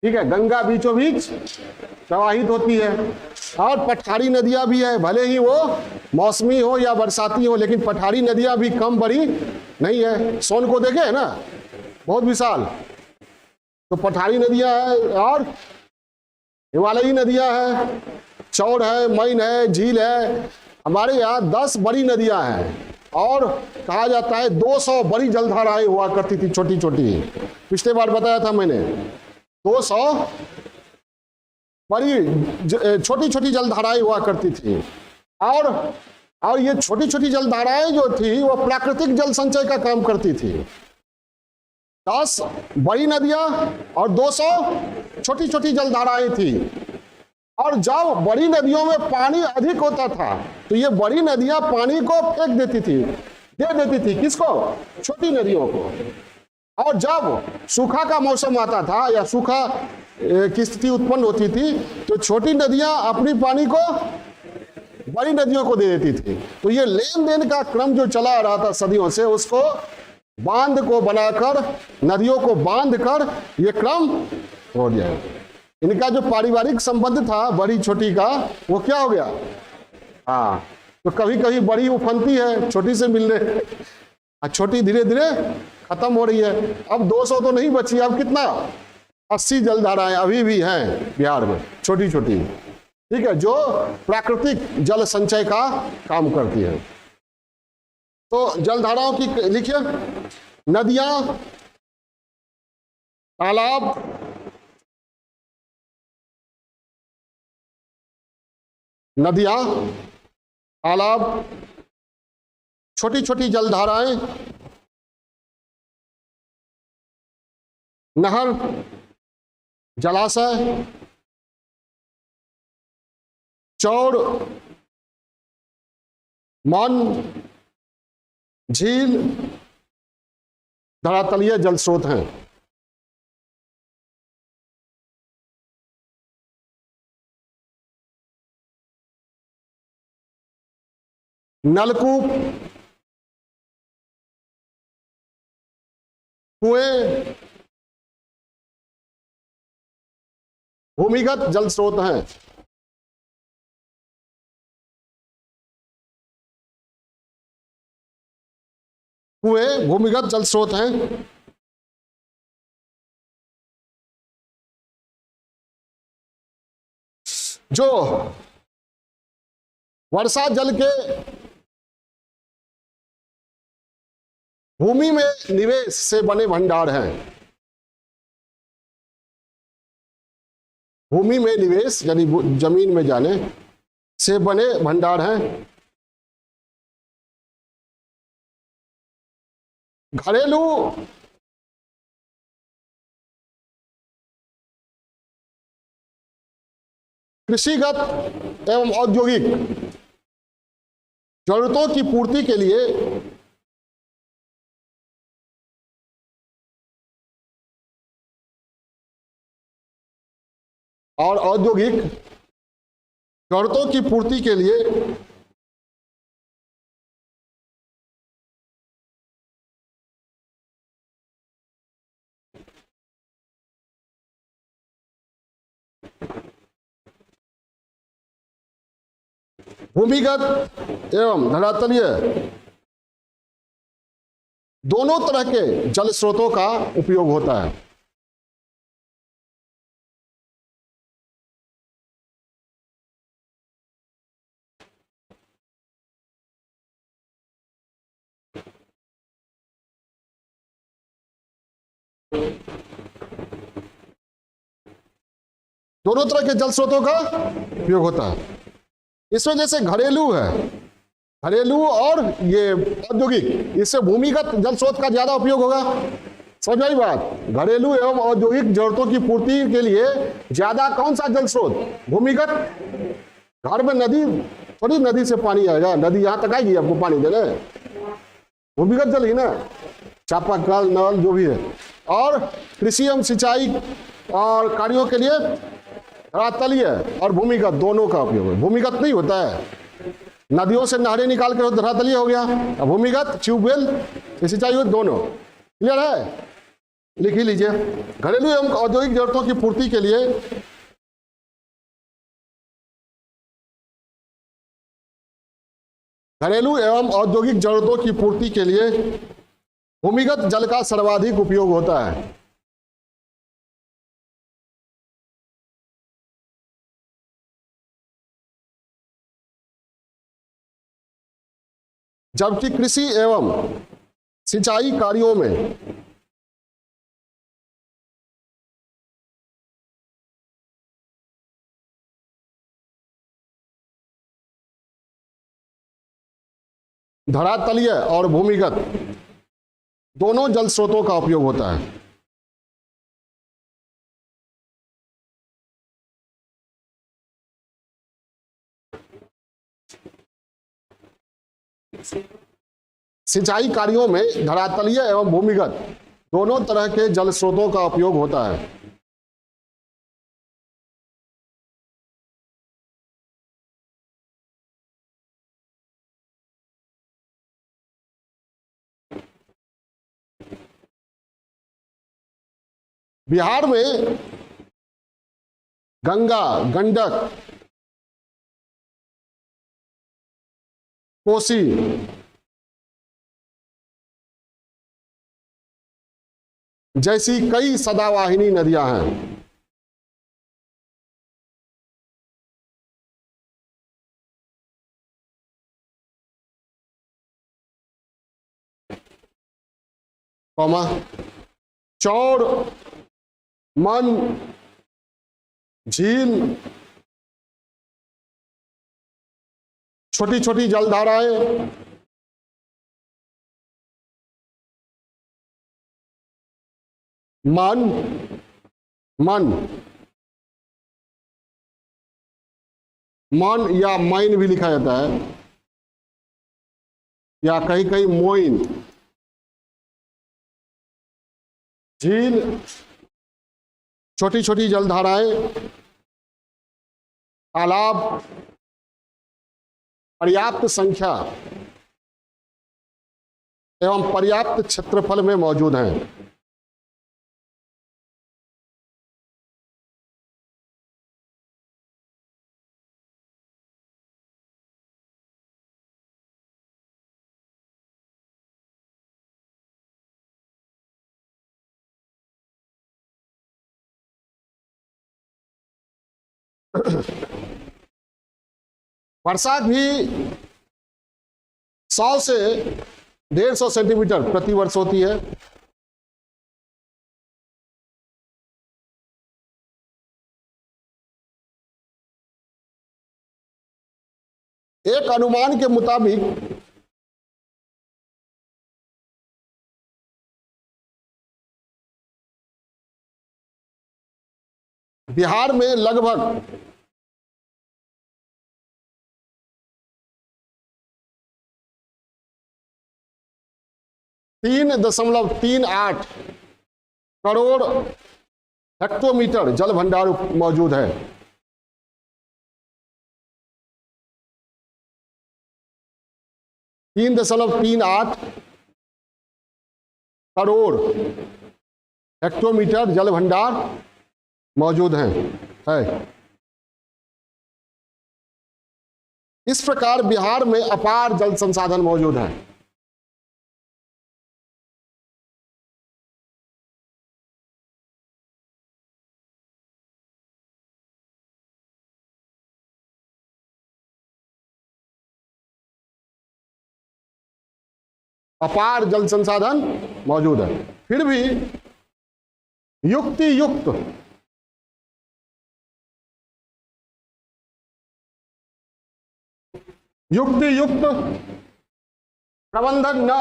ठीक है, गंगा बीचों बीच प्रवाहित होती है, और पठारी नदियां भी है, भले ही वो मौसमी हो या बरसाती हो, लेकिन पठारी नदियां भी कम बड़ी नहीं है। सोन को देखे है ना, बहुत विशाल, तो पठारी नदियां है, और हिमालयी नदियां हैं, चौड़ है, मईन है, झील है। हमारे यहाँ 10 बड़ी नदियां हैं, और कहा जाता है 200 बड़ी जलधाराएं हुआ करती थी, छोटी छोटी। पिछले बार बताया था मैंने, 200 बड़ी छोटी छोटी जलधाराएं हुआ करती थी। और ये छोटी छोटी जलधाराएं जो थी वो प्राकृतिक जल संचय का काम करती थी। 10 बड़ी नदियां और 200 छोटी छोटी जलधाराएं थी। और जब बड़ी नदियों में पानी अधिक होता था तो ये बड़ी नदियां पानी को फेंक देती थी, दे देती थी। किसको? छोटी नदियों को। और जब सूखा का मौसम आता था या सूखा की स्थिति उत्पन्न होती थी तो छोटी नदियां अपनी पानी को बड़ी नदियों को दे देती थी। तो ये लेन देन का क्रम जो चला आ रहा था सदियों से, उसको बांध को बनाकर, नदियों को बांध कर ये क्रम हो गया। इनका जो पारिवारिक संबंध था बड़ी छोटी का, वो क्या हो गया? हाँ, तो कभी कभी बड़ी उफनती है छोटी से मिलने, और छोटी धीरे धीरे खत्म हो रही है। अब 200 तो नहीं बची, अब कितना 80 जलधाराएं अभी भी हैं बिहार में, छोटी छोटी, ठीक है, जो प्राकृतिक जल संचय का काम करती है। तो जलधाराओं की लिखिए, नदियां, तालाब, नदियां, तालाब, छोटी छोटी जलधाराएं, नहर, जलाशय, चौड़, मान, झील, धरातलीय जल स्रोत हैं। नलकूप, कुएं, भूमिगत जल स्रोत हैं। कुएं भूमिगत जल स्रोत हैं। जो वर्षा जल के भूमि में निवेश से बने भंडार हैं। भूमि में निवेश यानी जमीन में जाने से बने भंडार हैं। घरेलू कृषिगत एवं औद्योगिक जरूरतों की पूर्ति के लिए और औद्योगिक जरूरतों की पूर्ति के लिए भूमिगत एवं धरातलीय दोनों तरह के जल स्रोतों का उपयोग होता है। दोनों तरह के जल स्रोतों का उपयोग होता है। इसमें जैसे घरेलू है, घरेलू और ये औद्योगिक, इससे भूमिगत जल स्रोत का ज्यादा उपयोग होगा। समझ आई बात? घरेलू एवं औद्योगिक जरूरतों की पूर्ति के लिए ज्यादा कौन सा जल स्रोत? भूमिगत। घर में नदी थोड़ी, नदी से पानी आएगा, नदी यहां तक आएगी आपको पानी देने? भूमिगत जल ही ना, चापाकल, नल जो भी है। और कृषि एवं सिंचाई और कार्यों के लिए धरातलीय और भूमिगत दोनों का उपयोग है। भूमिगत नहीं होता है, नदियों से नहरें निकाल के धरातलीय हो गया, भूमिगत ट्यूबवेल सिंचाई हो, दोनों। क्लियर है? लिख ही लीजिए। घरेलू एवं औद्योगिक जरूरतों की पूर्ति के लिए घरेलू एवं औद्योगिक जरूरतों की पूर्ति के लिए भूमिगत जल का सर्वाधिक उपयोग होता है। जबकि कृषि एवं सिंचाई कार्यों में धरातलीय और भूमिगत दोनों जल स्रोतों का उपयोग होता है। सिंचाई कार्यों में धरातलीय एवं भूमिगत दोनों तरह के जल स्रोतों का उपयोग होता है। बिहार में गंगा, गंडक, कोसी, जैसी कई सदावाहिनी नदियां हैं। कौमा, चौड़, मन, झील, छोटी छोटी जलधाराएं, मन, मन, मन या माइन भी लिखा जाता है, या कहीं कहीं मोइन। झील, छोटी छोटी जलधाराएं, तालाब पर्याप्त संख्या एवं पर्याप्त क्षेत्रफल में मौजूद हैं। वर्षा भी 100 से 150 सेंटीमीटर प्रति वर्ष होती है। एक अनुमान के मुताबिक बिहार में लगभग 3.38 करोड़ हेक्टोमीटर जल भंडार मौजूद है। तीन 3.38 करोड़ हेक्टोमीटर जल भंडार मौजूद है। इस प्रकार बिहार में अपार जल संसाधन मौजूद है। अपार जल संसाधन मौजूद है, फिर भी युक्ति युक्त प्रबंधन न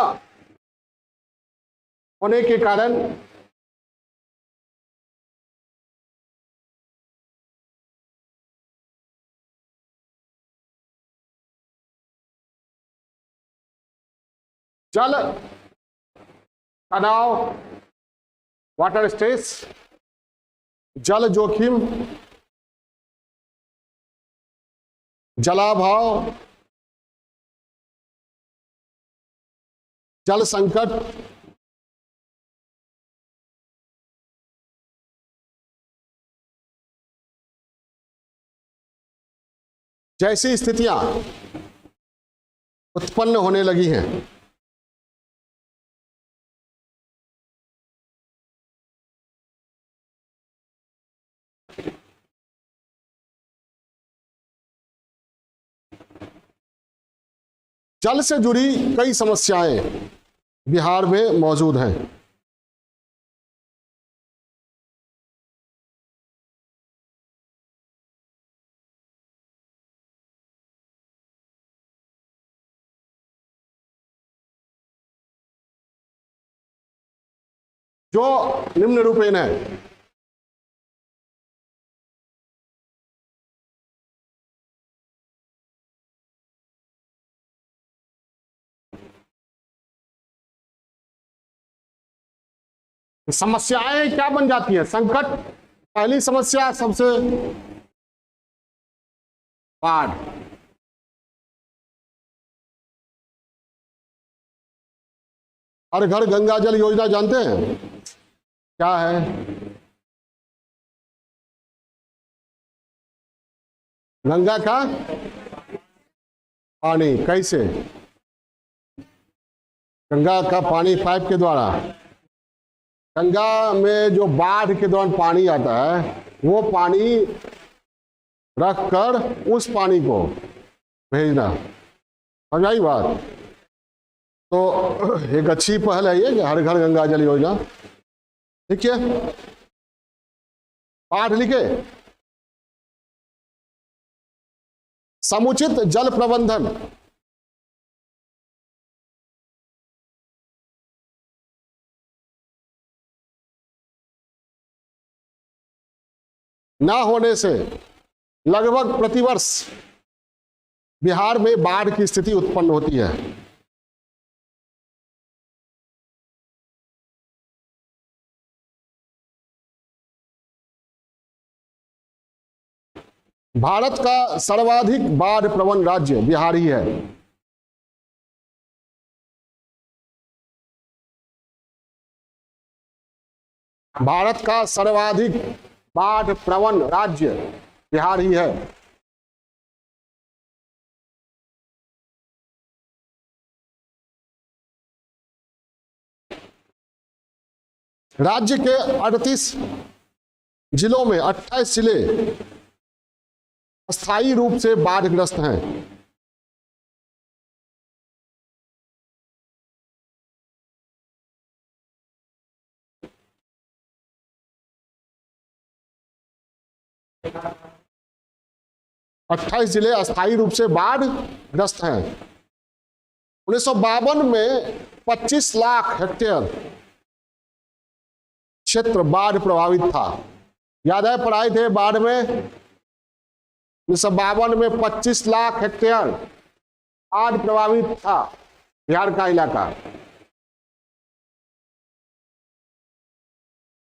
होने के कारण जल तनाव, वाटर स्ट्रेस, जल जोखिम, जलाभाव, जल संकट, जैसी स्थितियां उत्पन्न होने लगी हैं। जल से जुड़ी कई समस्याएं बिहार में मौजूद हैं। जो निम्न रूपेण है। समस्याएं क्या बन जाती है? संकट, पहली समस्या सबसे बाढ़, हर घर गंगा जल योजना जानते हैं क्या है? गंगा का पानी कैसे? गंगा का पानी पाइप के द्वारा। गंगा में जो बाढ़ के दौरान पानी आता है वो पानी रखकर उस पानी को भेजना, समझ आई बात? तो एक अच्छी पहल है ये कि हर घर गंगा जल योजना। ठीक है, पाठ लिखे। समुचित जल प्रबंधन। ना होने से लगभग प्रतिवर्ष बिहार में बाढ़ की स्थिति उत्पन्न होती है। भारत का सर्वाधिक बाढ़ प्रवण राज्य बिहार ही है। भारत का सर्वाधिक बाढ़ प्रवण राज्य बिहार ही है। राज्य के 38 जिलों में 28 जिले स्थायी रूप से बाढ़ग्रस्त हैं। अट्ठाईस जिले अस्थायी रूप से बाढ़ग्रस्त हैं। 1952 में 25 लाख हेक्टेयर क्षेत्र बाढ़ प्रभावित था। याद है, पढ़ाए थे बाढ़ में 1952 में 25 लाख हेक्टेयर बाढ़ प्रभावित था बिहार का इलाका।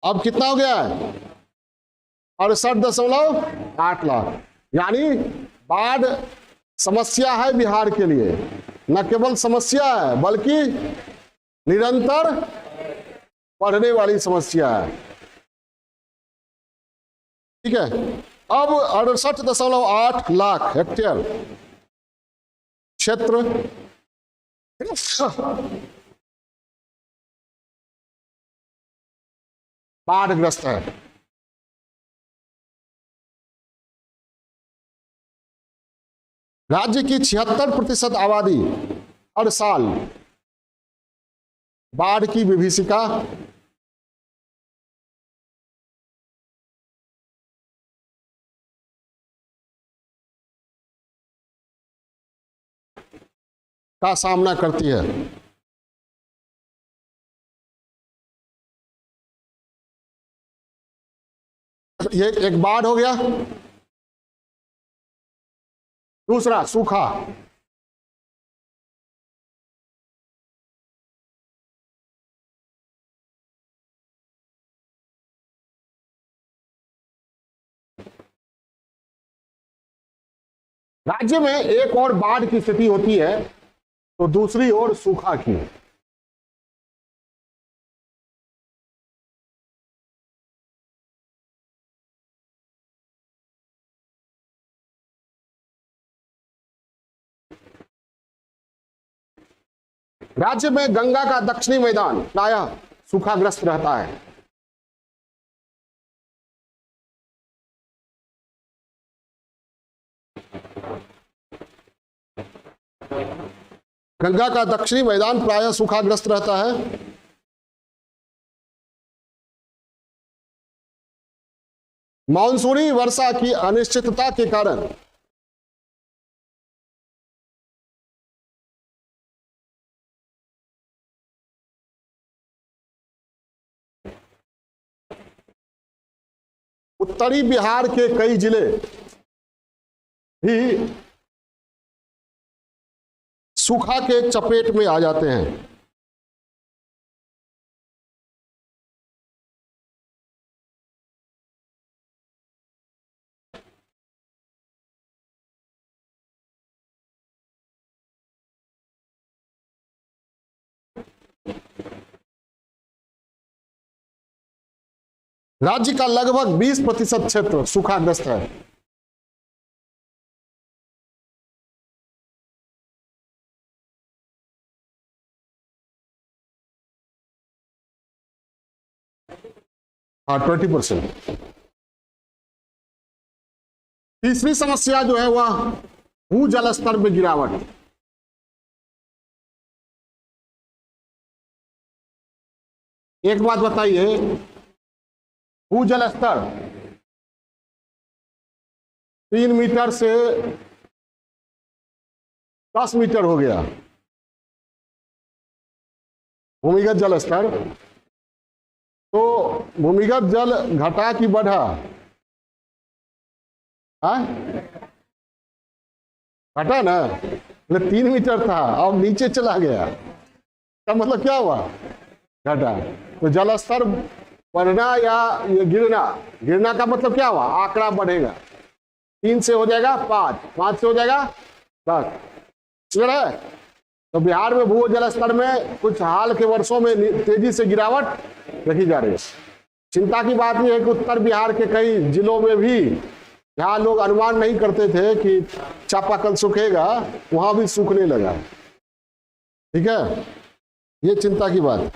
अब कितना हो गया है? 68.8 लाख। यानी बाढ़ समस्या है बिहार के लिए। न केवल समस्या है बल्कि निरंतर बढ़ने वाली समस्या है। ठीक है, अब 68.8 लाख हेक्टेयर क्षेत्र बाढ़ग्रस्त है। राज्य की 76% आबादी हर साल बाढ़ की विभीषिका का सामना करती है। ये एक बाढ़ हो गया। दूसरा सूखा। राज्य में एक और बाढ़ की स्थिति होती है तो दूसरी ओर सूखा की। राज्य में गंगा का दक्षिणी मैदान प्रायः सूखाग्रस्त रहता है। गंगा का दक्षिणी मैदान प्रायः सूखाग्रस्त रहता है। मानसूनी वर्षा की अनिश्चितता के कारण उत्तरी बिहार के कई जिले भी सूखा के चपेट में आ जाते हैं। राज्य का लगभग 20% क्षेत्र सूखाग्रस्त है। हाँ 20%। तीसरी समस्या जो है वह भूजल स्तर में गिरावट। एक बात बताइए, भूजल स्तर 3 मीटर से 10 मीटर हो गया, भूमिगत जल स्तर। तो भूमिगत जल घटा कि बढ़ा? घटा ना, 3 मीटर था अब नीचे चला गया, का मतलब क्या हुआ? घटा। तो जल स्तर बढ़ना या ये गिरना, गिरना का मतलब क्या हुआ? आंकड़ा बढ़ेगा, 3 से हो जाएगा 5, 5 से हो जाएगा 10। क्लियर है? तो बिहार में भू जल स्तर में कुछ हाल के वर्षों में तेजी से गिरावट देखी जा रही है। चिंता की बात यह है कि उत्तर बिहार के कई जिलों में भी, जहां लोग अनुमान नहीं करते थे कि चापाकल सूखेगा, वहां भी सूखने लगा। ठीक है, ये चिंता की बात।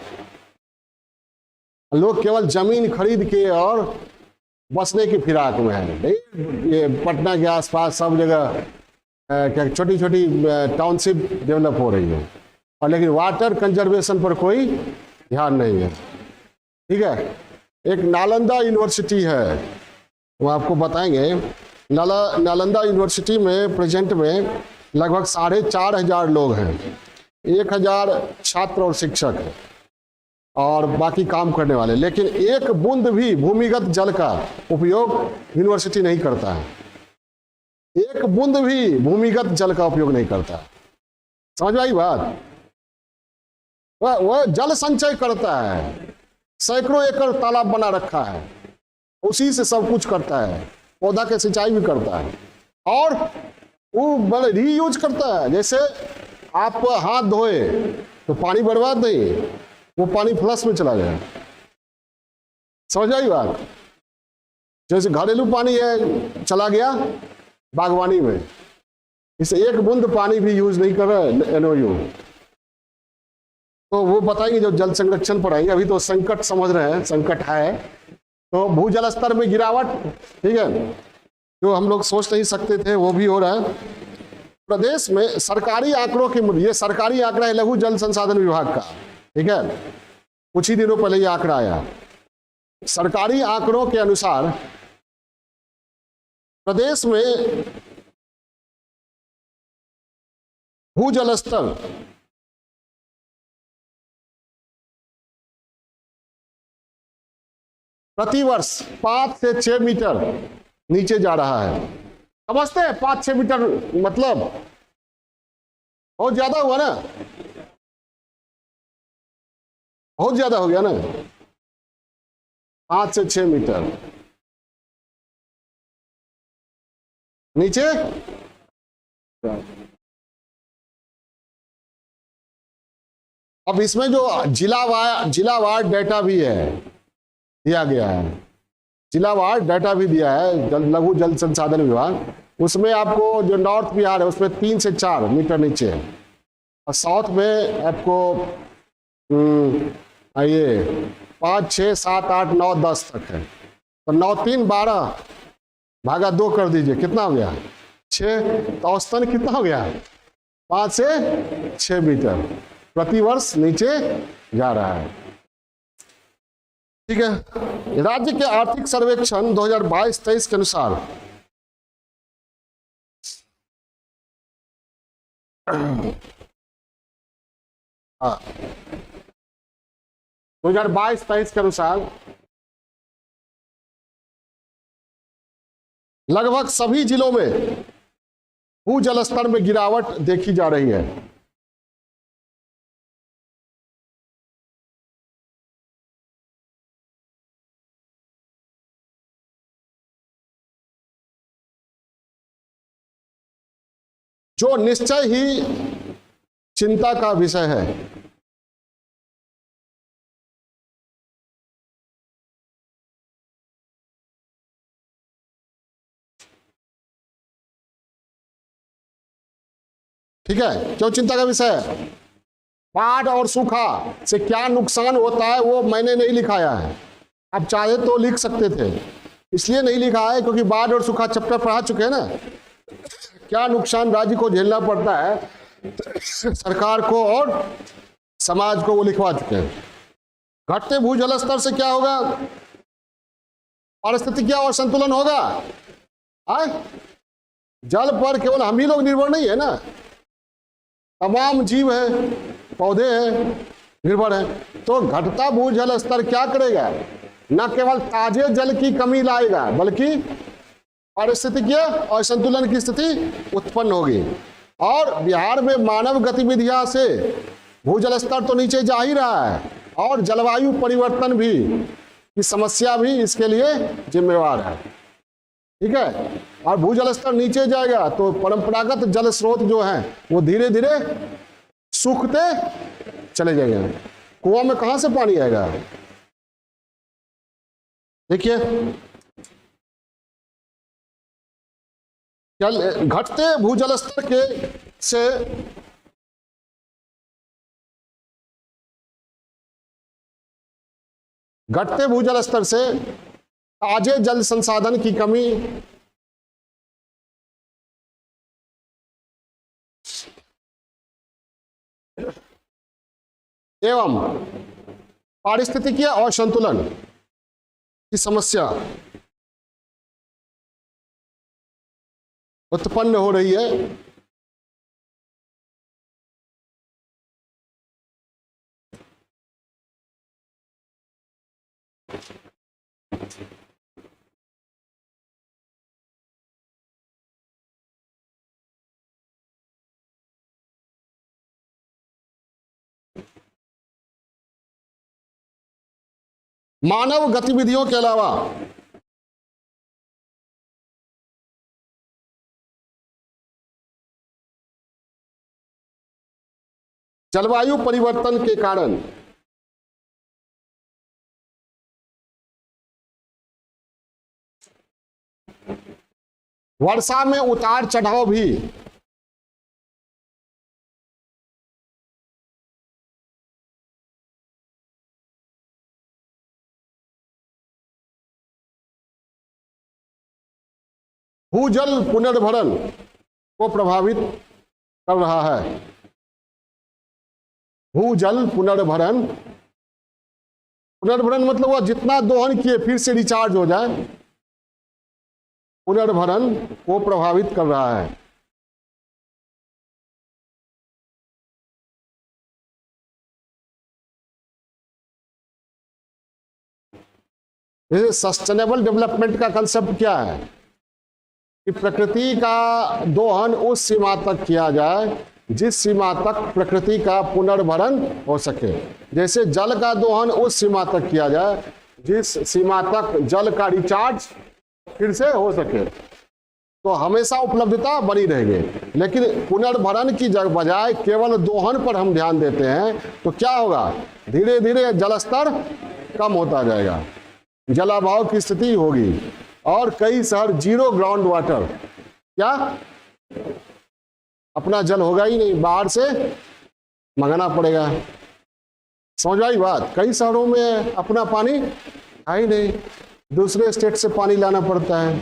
लोग केवल जमीन खरीद के और बसने की फिराक में है। ये पटना के आसपास सब जगह क्या छोटी छोटी टाउनशिप डेवलप हो रही है, और लेकिन वाटर कंजर्वेशन पर कोई ध्यान नहीं है। ठीक है, एक नालंदा यूनिवर्सिटी है, वो आपको बताएंगे। नालंदा यूनिवर्सिटी में प्रेजेंट में लगभग 4,500 लोग हैं, 1,000 छात्र और शिक्षक हैं और बाकी काम करने वाले, लेकिन एक बूंद भी भूमिगत जल का उपयोग यूनिवर्सिटी नहीं करता है। एक बूंद भी भूमिगत जल का उपयोग नहीं करता। समझ आई बात? वह जल संचय करता है, सैकड़ों एकड़ तालाब बना रखा है, उसी से सब कुछ करता है, पौधा के सिंचाई भी करता है, और वो बड़े रीयूज करता है। जैसे आप हाथ धोए तो पानी बर्बाद नहीं, वो पानी फ्लश में चला गया। समझ आई बात? जैसे घरेलू पानी है चला गया बागवानी में, इसे एक बूंद पानी भी यूज नहीं कर रहा है एनओयू। तो वो बताएंगे जो जल संरक्षण पर आएंगे। अभी तो संकट समझ रहे हैं, संकट है। तो भूजल स्तर में गिरावट, ठीक है, जो हम लोग सोच नहीं सकते थे वो भी हो रहा है। प्रदेश में सरकारी आंकड़ों के, ये सरकारी आंकड़ा है लघु जल संसाधन विभाग का, ठीक है, कुछ ही दिनों पहले ये आंकड़ा आया। सरकारी आंकड़ों के अनुसार प्रदेश में भूजल स्तर प्रतिवर्ष 5 से 6 मीटर नीचे जा रहा है। समझते हैं? 5-6 मीटर मतलब बहुत ज्यादा हुआ ना, बहुत ज्यादा हो गया ना, 5 से 6 मीटर नीचे। अब इसमें जो जिलावार डेटा भी है, दिया गया है, जिलावार डाटा भी दिया है लघु जल संसाधन विभाग। उसमें आपको जो नॉर्थ बिहार है उसमें 3 से 4 मीटर नीचे है, और साउथ में आपको ये 5, 6, 7, 8, 9, 10 तक है। तो 9, 3, 12 भागा 2 कर दीजिए, कितना हो गया? 6। तो औसतन कितना हो गया? 5 से 6 मीटर प्रतिवर्ष नीचे जा रहा है। ठीक है, राज्य के आर्थिक सर्वेक्षण 2022-23 के अनुसार 2022-23 के अनुसार लगभग सभी जिलों में भूजल स्तर में गिरावट देखी जा रही है। जो निश्चय ही चिंता का विषय है। ठीक है, क्यों चिंता का विषय है? बाढ़ और सूखा से क्या नुकसान होता है वो मैंने नहीं लिखाया है, आप चाहे तो लिख सकते थे, इसलिए नहीं लिखा है क्योंकि बाढ़ और सूखा चैप्टर पढ़ा चुके हैं ना। क्या नुकसान राज्य को झेलना पड़ता है सरकार को और समाज को, वो लिखवा चुके हैं। घटते भूजल स्तर से क्या होगा? पारिस्थितिकी और संतुलन होगा। आए जल पर केवल हम ही लोग निर्भर नहीं है ना, तमाम जीव है, पौधे हैं, निर्भर है। तो घटता भूजल स्तर क्या करेगा? न केवल ताजे जल की कमी लाएगा बल्कि पारिस्थितिकीय और संतुलन की स्थिति उत्पन्न होगी। और बिहार में मानव गतिविधियां से भूजल स्तर तो नीचे जा ही रहा है और जलवायु परिवर्तन भी की समस्या भी इसके लिए जिम्मेवार है। ठीक है, और भूजल स्तर नीचे जाएगा तो परंपरागत जल स्रोत जो हैं वो धीरे धीरे सूखते चले जाएंगे। कुआं में कहां से पानी आएगा? देखिए, घटते भूजल स्तर के से घटते भूजल स्तर से ताजे जल संसाधन की कमी एवं पारिस्थितिकीय और संतुलन की समस्या उत्पन्न हो रही है। मानव गतिविधियों के अलावा जलवायु परिवर्तन के कारण वर्षा में उतार चढ़ाव भी भूजल पुनर्भरण को प्रभावित कर रहा है। भूजल पुनर्भरण, पुनर्भरण मतलब वह जितना दोहन किए फिर से रिचार्ज हो जाए, पुनर्भरण को प्रभावित कर रहा है। सस्टेनेबल डेवलपमेंट का कंसेप्ट क्या है कि प्रकृति का दोहन उस सीमा तक किया जाए जिस सीमा तक प्रकृति का पुनर्भरण हो सके। जैसे जल का दोहन उस सीमा तक किया जाए जिस सीमा तक जल का रिचार्ज फिर से हो सके, तो हमेशा उपलब्धता बनी रहेगी। लेकिन पुनर्भरण की बजाय केवल दोहन पर हम ध्यान देते हैं तो क्या होगा? धीरे धीरे जल स्तर कम होता जाएगा, जलाभाव की स्थिति होगी और कई शहर जीरो ग्राउंड वाटर, क्या अपना जल होगा ही नहीं, बाहर से मंगाना पड़ेगा। समझ आई बात? कई शहरों में अपना पानी है ही नहीं, दूसरे स्टेट से पानी लाना पड़ता है।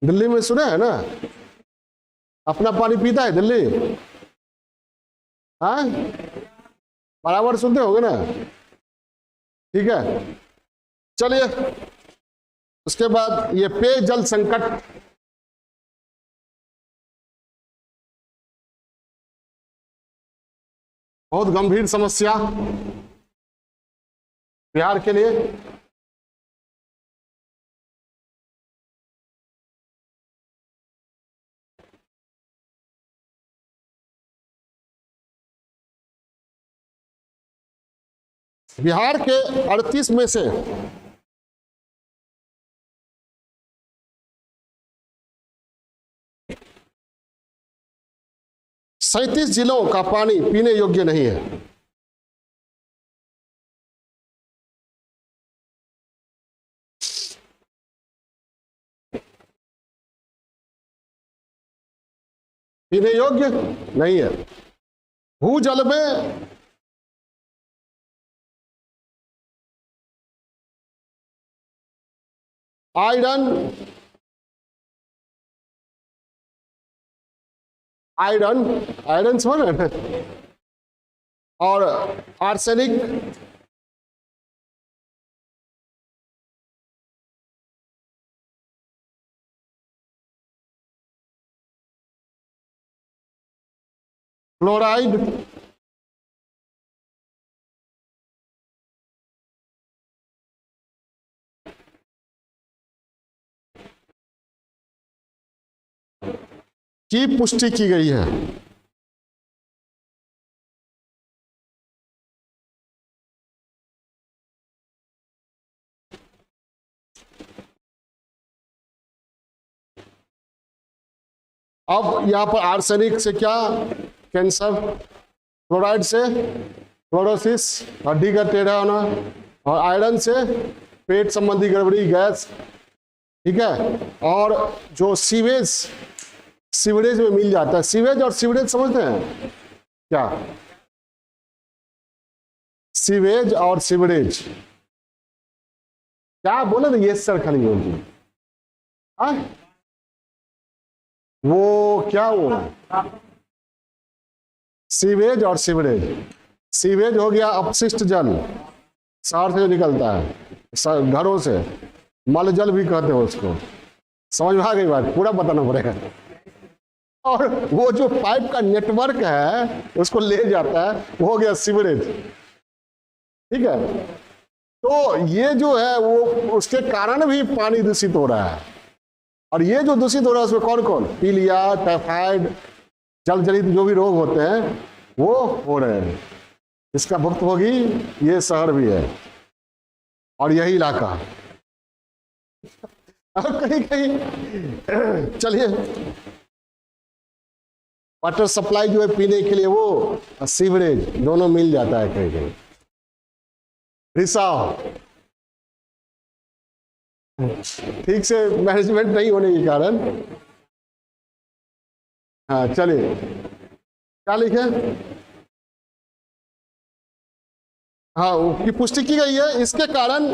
दिल्ली में सुने हैं ना, अपना पानी पीता है दिल्ली, हाँ बराबर सुनते होगे ना। ठीक है, चलिए उसके बाद ये पेयजल संकट, बहुत गंभीर समस्या बिहार के लिए। बिहार के 38 में से 37 जिलों का पानी पीने योग्य नहीं है। पीने योग्य नहीं है। भूजल में आयरन, आयरन, आयरन समझ रहे हैं, और आर्सेनिक, फ्लोराइड, की पुष्टि की गई है। अब यहां पर आर्सेनिक से क्या कैंसर, फ्लोराइड से फ्लोरोसिस, हड्डी का टेढ़ा होना, और आयरन से पेट संबंधी गड़बड़ी, गैस, ठीक है। और जो सीवेज, सीवरेज में मिल जाता है, सीवेज और सीवरेज समझते हैं क्या? सीवेज और सीवरेज क्या बोले तो ये सर खाली बोलती है, वो क्या, वो सीवेज और सीवरेज। सीवेज हो गया अपशिष्ट जल, शहर से जो निकलता है, घरों से, मल जल भी कहते हैं उसको, समझ में आ गई बात, पूरा बताना पड़ेगा। और वो जो पाइप का नेटवर्क है उसको ले जाता है, वो हो गया सीवरेज, ठीक है। तो ये जो है वो उसके कारण भी पानी दूषित हो रहा है, और ये जो दूषित हो रहा है उसमें कौन कौन, पीलिया, टाइफाइड, जल जनित जो भी रोग होते हैं वो हो रहे हैं। इसका भुक्तभोगी ये शहर भी है और यही इलाका। और कहीं कहीं चलिए वाटर सप्लाई जो है पीने के लिए वो सीवरेज दोनों मिल जाता है कहीं कहीं। रिसाव ठीक से मैनेजमेंट नहीं होने के कारण। हाँ चलिए क्या लिखे, हाँ की पुष्टि की गई है, इसके कारण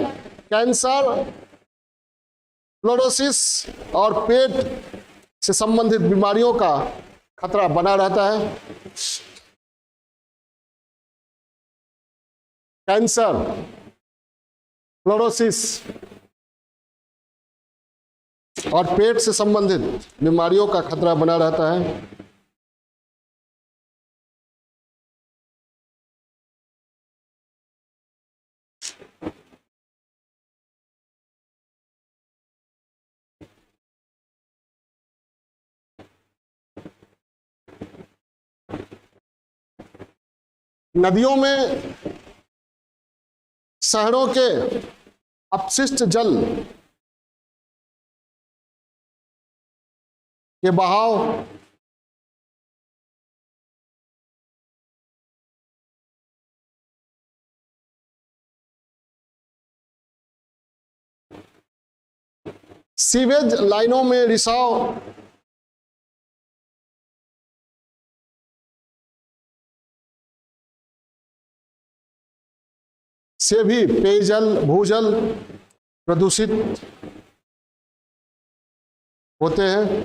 कैंसर, फ्लोरोसिस और पेट से संबंधित बीमारियों का खतरा बना रहता है। कैंसर, फ्लोरोसिस और पेट से संबंधित बीमारियों का खतरा बना रहता है। नदियों में शहरों के अपशिष्ट जल के बहाव सीवेज लाइनों में रिसाव से भी पेयजल, भूजल प्रदूषित होते हैं।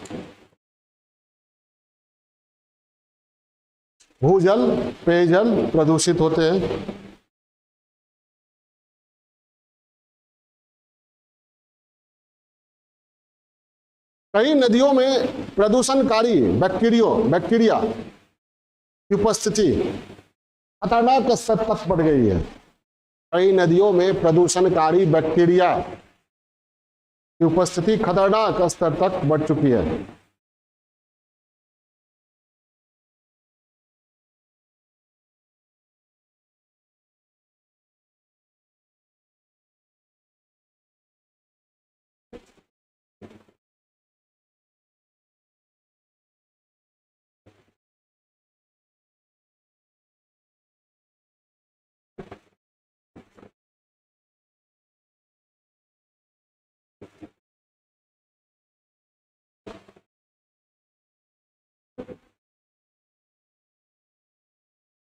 भूजल, पेयजल प्रदूषित होते हैं। कई नदियों में प्रदूषणकारी बैक्टीरिया की उपस्थिति खतरनाक स्तर तक बढ़ गई है। कई नदियों में प्रदूषणकारी बैक्टीरिया की उपस्थिति खतरनाक स्तर तक बढ़ चुकी है।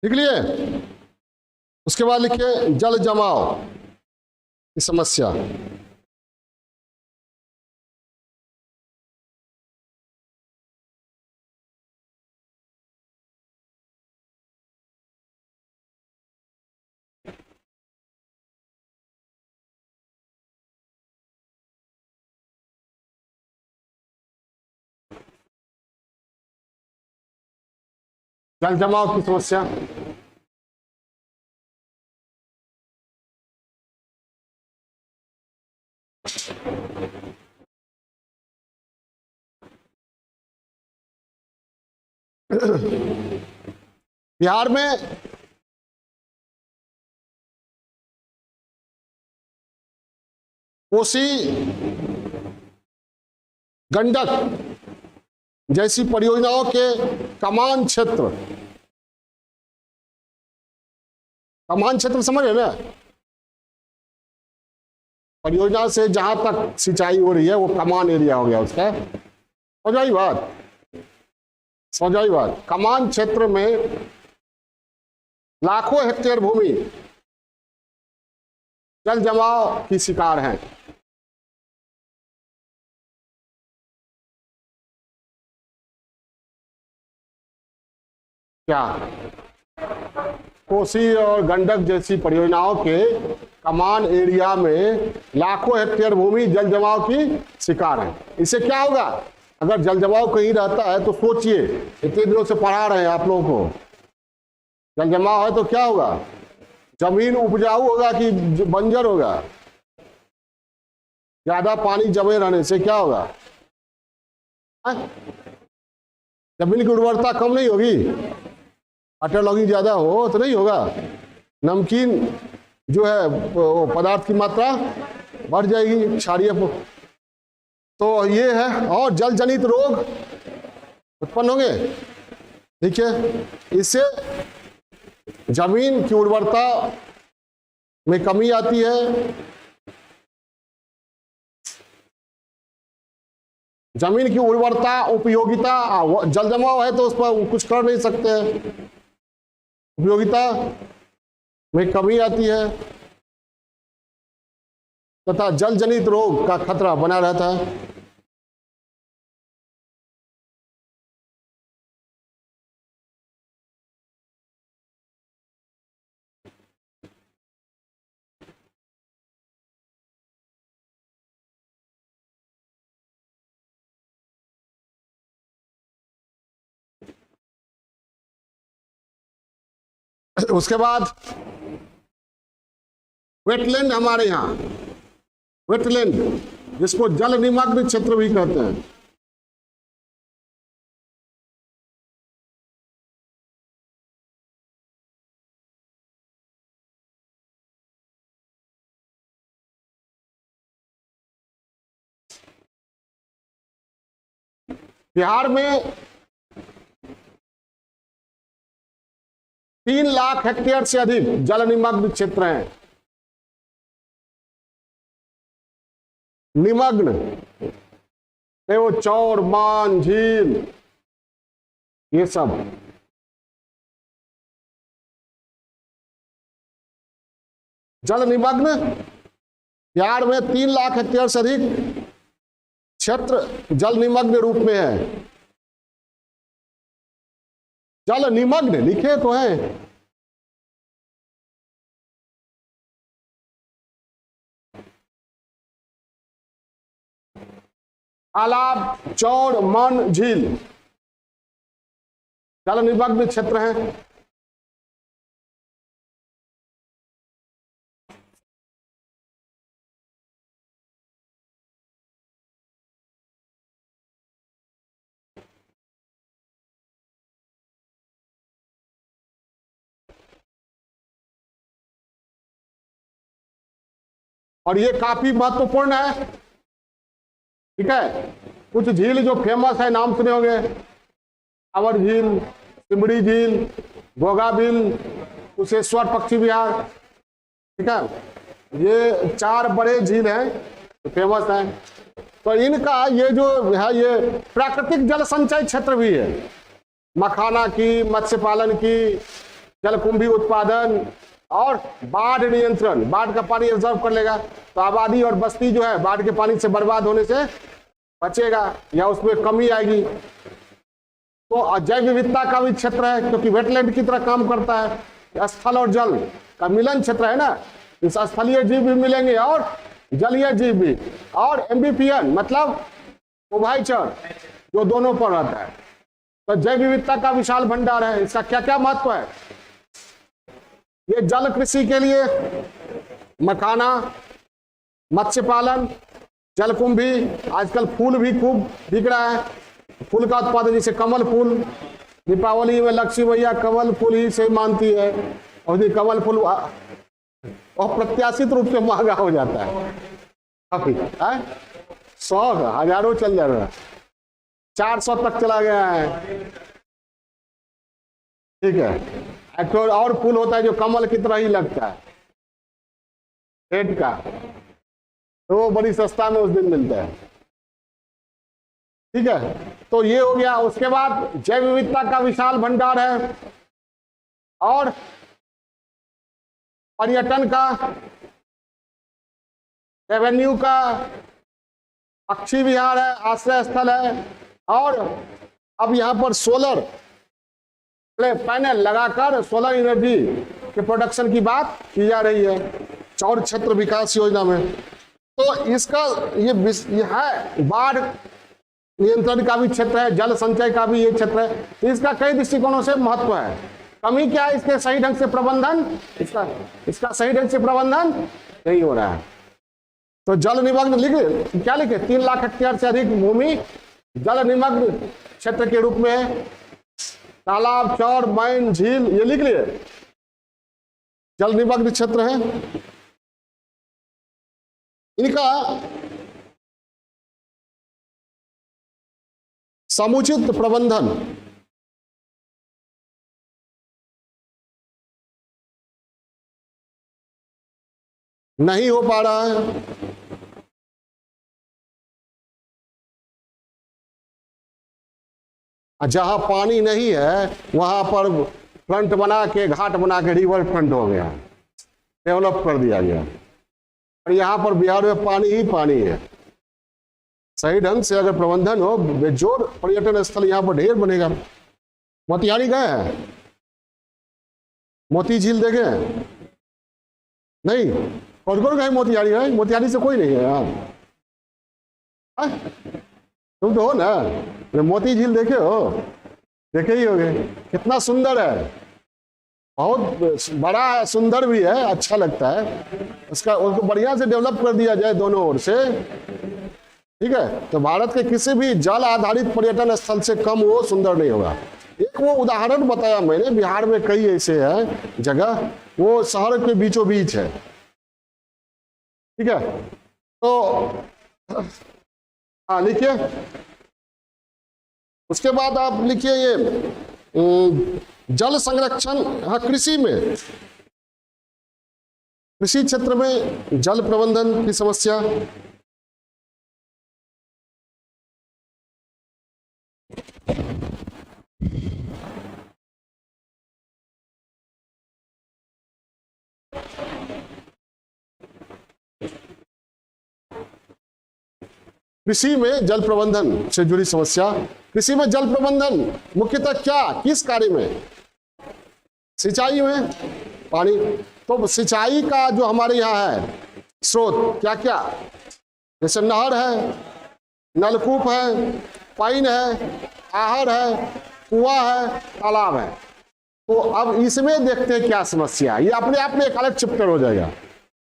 लिख लिए, उसके बाद लिखिए जल जमाव की समस्या। जल जमाव की समस्या, बिहार में कोसी गंडक जैसी परियोजनाओं के कमान क्षेत्र समझ रहे ना, परियोजना से जहां तक सिंचाई हो रही है वो कमान एरिया हो गया उसका। समझ आई बात। कमान क्षेत्र में लाखों हेक्टेयर भूमि जल जमाव की शिकार है। क्या कोसी और गंडक जैसी परियोजनाओं के कमान एरिया में लाखों हेक्टेयर भूमि जल जमाव की शिकार है। इससे क्या होगा? अगर जल जमाव कहीं रहता है तो सोचिए, इतने दिनों से पढ़ा रहे हैं आप लोगों को, जल जमाव है तो क्या होगा? जमीन उपजाऊ होगा कि बंजर होगा? ज्यादा पानी जमे रहने से क्या होगा? जमीन की उर्वरता कम नहीं होगी? वाटर लॉगिंग ज्यादा हो तो नहीं होगा, नमकीन जो है वो पदार्थ की मात्रा बढ़ जाएगी, क्षारीय। तो ये है, और जल जनित रोग उत्पन्न होंगे। देखिए, इससे जमीन की उर्वरता में कमी आती है, जमीन की उर्वरता, उपयोगिता, जल जमाव है तो उस पर कुछ कर नहीं सकते हैं, उपयोगिता में कमी आती है तथा जल जनित रोग का खतरा बना रहता है। उसके बाद वेटलैंड, हमारे यहाँ वेटलैंड जिसको जल निमग्न क्षेत्र भी कहते हैं। बिहार में 3 लाख हेक्टेयर से अधिक जल निमग्न क्षेत्र हैं। निमग्न वो चौर, मान, झील, ये सब जल निमग्न। बिहार में 3 लाख हेक्टेयर से अधिक क्षेत्र जल निमग्न रूप में है। जल निमग्न लिखे तो हैं, तालाब, चौड़, मन, झील जल निमग्न क्षेत्र हैं। और ये काफी महत्वपूर्ण है, ठीक है। कुछ झील जो फेमस है, नाम सुने होंगे, कांवड़ झील, सिमड़ी झील, गोगा झील, कुशेश्वर पक्षी विहार, ठीक है। ये 4 बड़े झील हैं तो फेमस हैं। तो इनका ये जो है ये प्राकृतिक जल संचय क्षेत्र भी है। मखाना की, मत्स्य पालन की, जलकुंभी उत्पादन और बाढ़ नियंत्रण। बाढ़ का पानी रिजर्व कर लेगा तो आबादी और बस्ती जो है बाढ़ के पानी से बर्बाद होने से बचेगा या उसमें कमी आएगी। तो जैव विविधता का भी क्षेत्र है, क्योंकि वेटलैंड की तरह काम करता है। स्थल और जल का मिलन क्षेत्र है ना, इस स्थलीय जीव भी मिलेंगे और जलीय जीव भी, और एम्फीबियन मतलब उभयचर जो दोनों पर रहता है। तो जैव विविधता का विशाल भंडार है, इसका क्या क्या महत्व है? ये जल कृषि के लिए, मखाना, मत्स्य पालन, जलकुंभी, आजकल फूल भी खूब बिक रहा है, फूल का उत्पादन, जैसे कमल फूल, दीपावली में लक्ष्मी मैया कमल फूल ही से मानती है, और ये कमल फूल अप्रत्याशित रूप से महंगा हो जाता है काफी, 100 हजारों चल जा रहा है, 400 तक चला गया है। ठीक है, एक तो और फूल होता है जो कमल की तरह ही लगता है, रेड का, तो वो बड़ी सस्ता में उस दिन मिलता है। ठीक है, तो ये हो गया। उसके बाद जैव विविधता का विशाल भंडार है, और पर्यटन का, रेवेन्यू का, पक्षी विहार है, आश्रय स्थल है, और अब यहां पर सोलर पैनल लगाकर सोलर एनर्जी के प्रोडक्शन की बात की जा रही है चौर क्षेत्र विकास योजना में। तो इसका ये है, बाढ़ नियंत्रण का भी क्षेत्र है, जल संचय का भी ये क्षेत्र है, तो इसका कई दृष्टिकोणों से महत्व है। कमी क्या है? इसके सही ढंग से प्रबंधन, इसका सही ढंग से प्रबंधन नहीं हो रहा है। तो जल निमग्न लिखे, क्या लिखे? 3 लाख हेक्टेयर से अधिक भूमि जल निमग्न क्षेत्र के रूप में, तालाब, चौर, मैन, झील, ये लिख लिए, जल निमग्न क्षेत्र है। इनका समुचित प्रबंधन नहीं हो पा रहा है। जहां पानी नहीं है वहां पर फ्रंट बना के, घाट बना के रिवर फ्रंट हो गया, डेवलप कर दिया गया, और यहाँ पर बिहार में पानी ही पानी है। सही ढंग से अगर प्रबंधन हो, बेजोड़ पर्यटन स्थल यहाँ पर ढेर बनेगा। मोतिहारी गए हैं? मोती झील देखे? नहीं? कौन कौन गए मोतिहारी? गए? मोतिहारी से कोई नहीं है यहाँ? तुम तो हो ना, मोती झील देखे हो? देखे ही होगे, कितना सुंदर है, बहुत बड़ा है, सुंदर भी है, अच्छा लगता है। उसको बढ़िया से डेवलप कर दिया जाए दोनों ओर से, ठीक है, तो भारत के किसी भी जल आधारित पर्यटन स्थल से कम वो सुंदर नहीं होगा। एक वो उदाहरण बताया मैंने, बिहार में कई ऐसे हैं जगह, वो शहर के बीचों बीच है। ठीक है, तो हाँ लिखिए। उसके बाद आप लिखिए ये जल संरक्षण, हाँ कृषि में, कृषि क्षेत्र में जल प्रबंधन की समस्या। कृषि में जल प्रबंधन से जुड़ी समस्या। कृषि में जल प्रबंधन मुख्यतः क्या, किस कार्य में? सिंचाई में, पानी। तो सिंचाई का जो हमारे यहाँ है स्रोत क्या क्या, जैसे नहर है, नलकूप है, पाइन है, आहर है, कुआं है, तालाब है। तो अब इसमें देखते हैं क्या समस्या है। ये अपने आप में एक अलग चैप्टर हो जाएगा।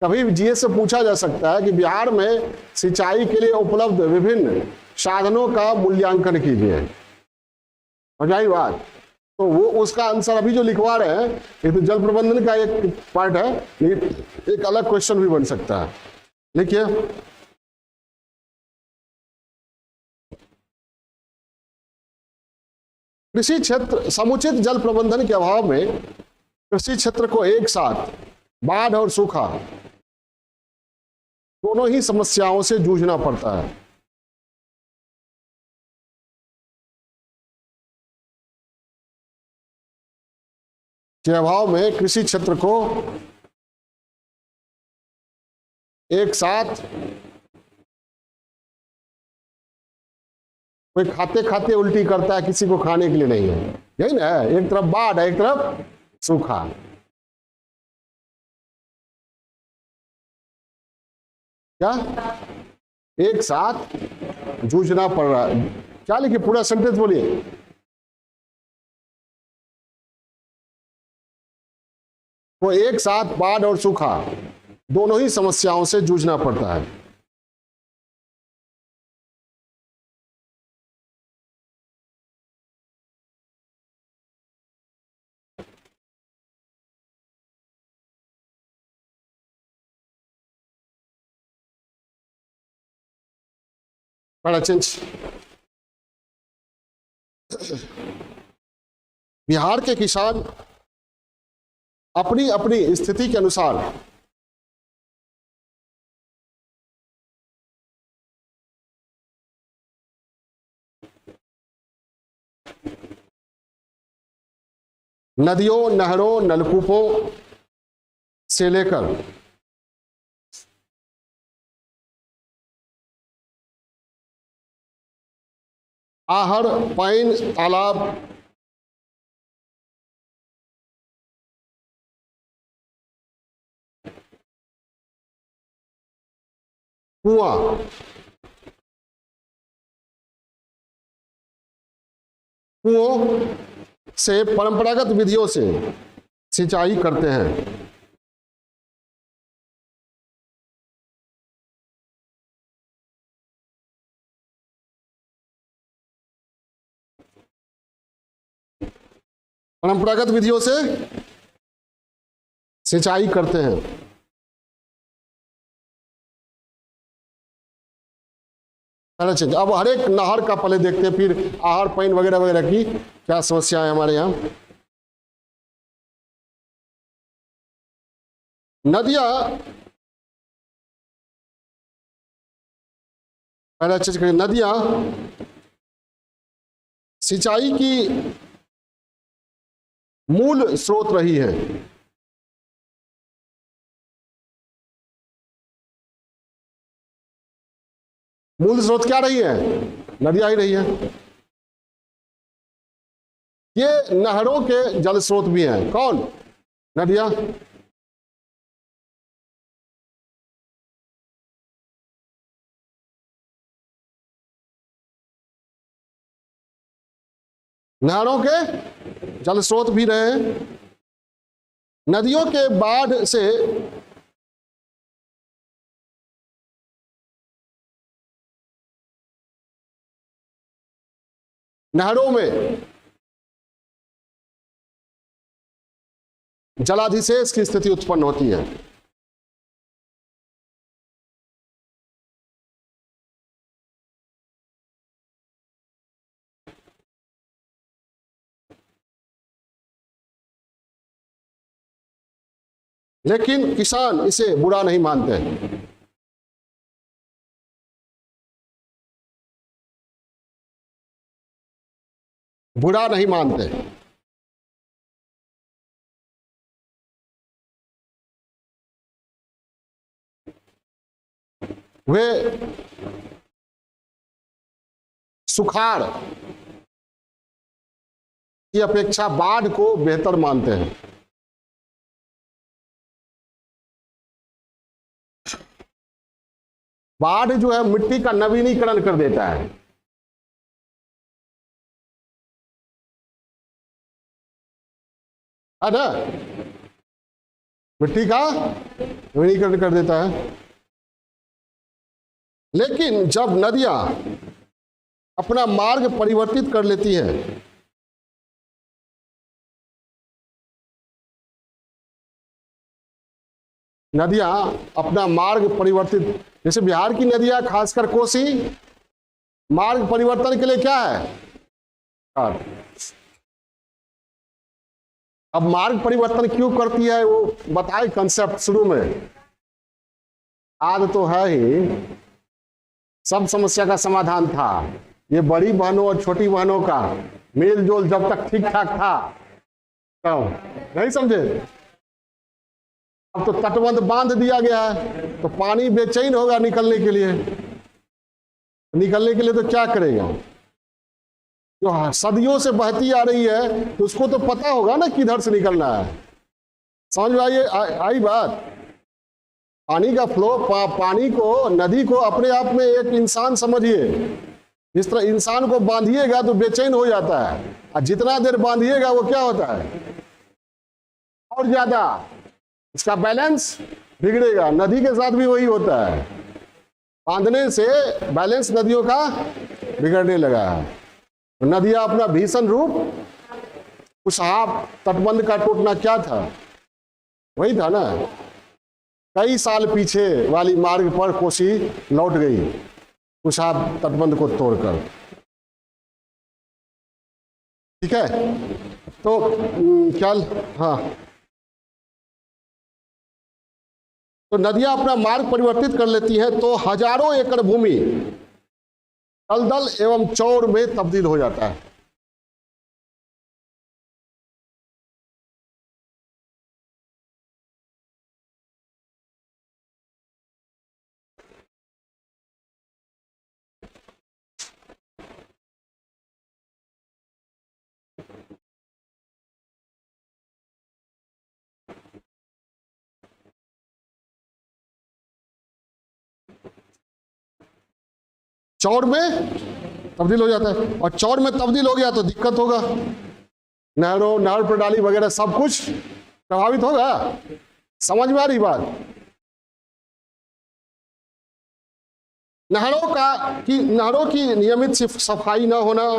कभी जीएस से पूछा जा सकता है कि बिहार में सिंचाई के लिए उपलब्ध विभिन्न साधनों का मूल्यांकन कीजिए, हो जाए बात। तो वो उसका आंसर अभी जो लिखवा रहे हैं, ये तो जल प्रबंधन का एक पार्ट है, लेकिन एक अलग क्वेश्चन भी बन सकता है। लिखिए, कृषि क्षेत्र, समुचित जल प्रबंधन के अभाव में कृषि क्षेत्र को एक साथ बाढ़ और सूखा दोनों ही समस्याओं से जूझना पड़ता है। के अभाव में कृषि क्षेत्र को एक साथ, कोई खाते खाते उल्टी करता है, किसी को खाने के लिए नहीं है, यही ना, एक तरफ बाढ़ है, एक तरफ सूखा। क्या एक साथ जूझना पड़ रहा है? क्या लिखिए, पूरा सेंटेंस बोलिए। वो एक साथ बाढ़ और सूखा दोनों ही समस्याओं से जूझना पड़ता है। बड़ा चेंज। बिहार के किसान अपनी अपनी स्थिति के अनुसार नदियों, नहरों, नलकूपों से लेकर आहर, पाइन, तालाब, कुआं, कुओं से परंपरागत विधियों से सिंचाई करते हैं। परंपरागत विधियों से सिंचाई करते हैं। अब हर एक नहर का पहले देखते हैं, फिर आहर, पाइन वगैरह वगैरह की क्या समस्या है हमारे यहाँ। नदियां, पहला चीज करें, नदियां सिंचाई की मूल स्रोत रही है। मूल स्रोत क्या रही है? नदियां ही रही है। ये नहरों के जल स्रोत भी हैं। कौन? नदियां। नहरों के जल स्रोत भी रहे हैं। नदियों के बाढ़ से नहरों में जलाधिशेष की स्थिति उत्पन्न होती है। लेकिन किसान इसे बुरा नहीं मानते। बुरा नहीं मानते। वे सुखाड़ की अपेक्षा बाढ़ को बेहतर मानते हैं। बाढ़ जो है मिट्टी का नवीनीकरण कर देता है। ना, मिट्टी का नवीनीकरण कर देता है। लेकिन जब नदियां अपना मार्ग परिवर्तित कर लेती हैं, नदियां अपना मार्ग परिवर्तित, जैसे बिहार की नदियां खासकर कोसी, मार्ग परिवर्तन के लिए क्या है? अब मार्ग परिवर्तन क्यों करती है वो बताए कंसेप्ट शुरू में। याद तो है ही, सब समस्या का समाधान था। ये बड़ी बहनों और छोटी बहनों का मेल जोल जब तक ठीक ठाक था, तो नहीं समझे। अब तो तटबंध बांध दिया गया है, तो पानी बेचैन होगा निकलने के लिए। निकलने के लिए तो क्या करेगा? जो सदियों से बहती आ रही है, तो उसको तो पता होगा ना किधर से निकलना है। समझ में आई बात? पानी का फ्लो, पानी को, नदी को अपने आप में एक इंसान समझिए। जिस तरह इंसान को बांधिएगा तो बेचैन हो जाता है, और जितना देर बांधिएगा वो क्या होता है? और ज्यादा इसका बैलेंस बिगड़ेगा। नदी के साथ भी वही होता है, बांधने से बैलेंस नदियों का बिगड़ने लगा है। तो नदियां अपना भीषण रूप, कुशाब तटबंध का टूटना क्या था, वही था ना। कई साल पीछे वाली मार्ग पर कोसी लौट गई कुशाब तटबंध को तोड़कर। ठीक है, तो क्या, हाँ, तो नदियां अपना मार्ग परिवर्तित कर लेती हैं तो हजारों एकड़ भूमि दलदल एवं चौड़ में तब्दील हो जाता है। चौड़ में तब्दील हो जाता है, और चौड़ में तब्दील हो गया तो दिक्कत होगा, नहरों, नहर प्रणाली वगैरह सब कुछ प्रभावित होगा। समझ में आ रही बात? नहरों की नियमित सफाई न होना,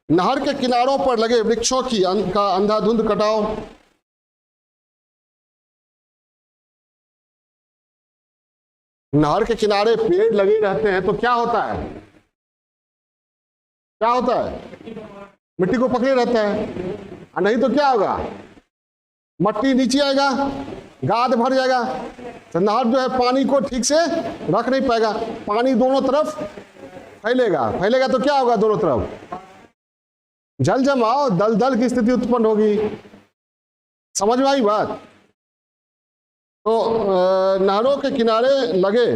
नहर के किनारों पर लगे वृक्षों का अंधाधुंध कटाव, नहर के किनारे पेड़ लगे रहते हैं तो क्या होता है, क्या होता है, मिट्टी को पकड़े रहता है, और नहीं तो क्या होगा, मट्टी नीचे आएगा, गाद भर जाएगा, तो नहर जो है पानी को ठीक से रख नहीं पाएगा, पानी दोनों तरफ फैलेगा तो क्या होगा, दोनों तरफ जल जमाव, दलदल की स्थिति उत्पन्न होगी। समझ में आई बात? तो नहरों के किनारे लगे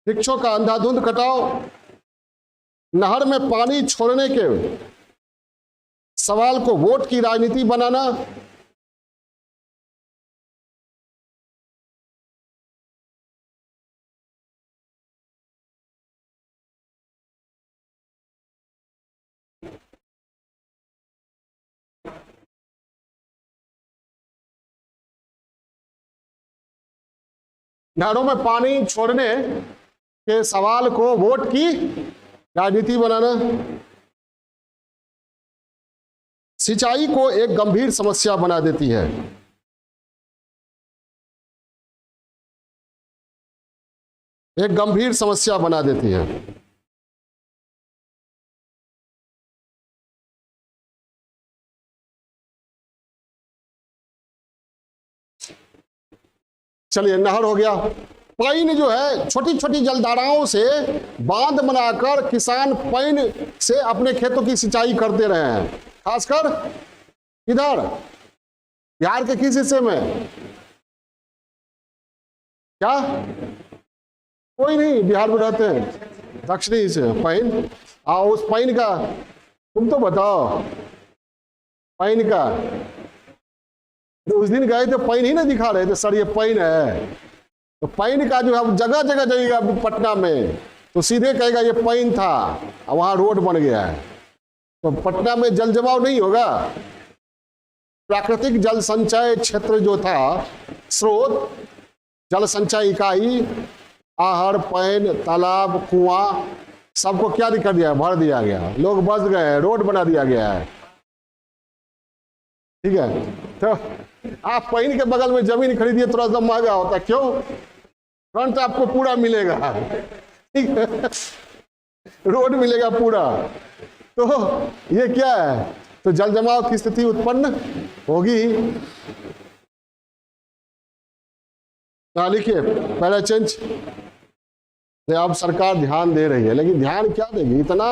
वृक्षों का अंधाधुंध कटाव, नहर में पानी छोड़ने के सवाल को वोट की राजनीति बनाना, नहरों में पानी छोड़ने के सवाल को वोट की राजनीति बनाना, सिंचाई को एक गंभीर समस्या बना देती है। एक गंभीर समस्या बना देती है। चलिए, नहर हो गया। पाइन जो है, छोटी छोटी जलधाराओं से बांध बनाकर किसान पाइन से अपने खेतों की सिंचाई करते रहे हैं, खासकर इधर बिहार के किस हिस्से में, क्या कोई नहीं बिहार में रहते हैं, दक्षिणी हिस्से पाइन। उस पाइन का तुम तो बताओ, पाइन का तो उस दिन गए थे, पाइन ही ना दिखा रहे थे, सर ये पाइन है, तो पाइन का जो है जगह जगह जाइएगा पटना में तो सीधे कहेगा ये पाइन था, और वहां रोड बन गया है। तो पटना में जल जमाव नहीं होगा। प्राकृतिक जल संचय क्षेत्र जो था, स्रोत, जल संचय इकाई, आहर, पैन, तालाब, कुआं, सबको क्या कर दिया, भर दिया गया, लोग बस गए, रोड बना दिया गया है। ठीक है, तो आप पैन के बगल में जमीन खरीदिए, थोड़ा सा महंगा होता है, क्यों? फ्रंट आपको पूरा मिलेगा, ठीक है, रोड मिलेगा पूरा। तो ये क्या है, तो जल जमाव की स्थिति उत्पन्न होगी। लिखिए पहला चेंज, अब सरकार ध्यान दे रही है, लेकिन ध्यान क्या देगी, इतना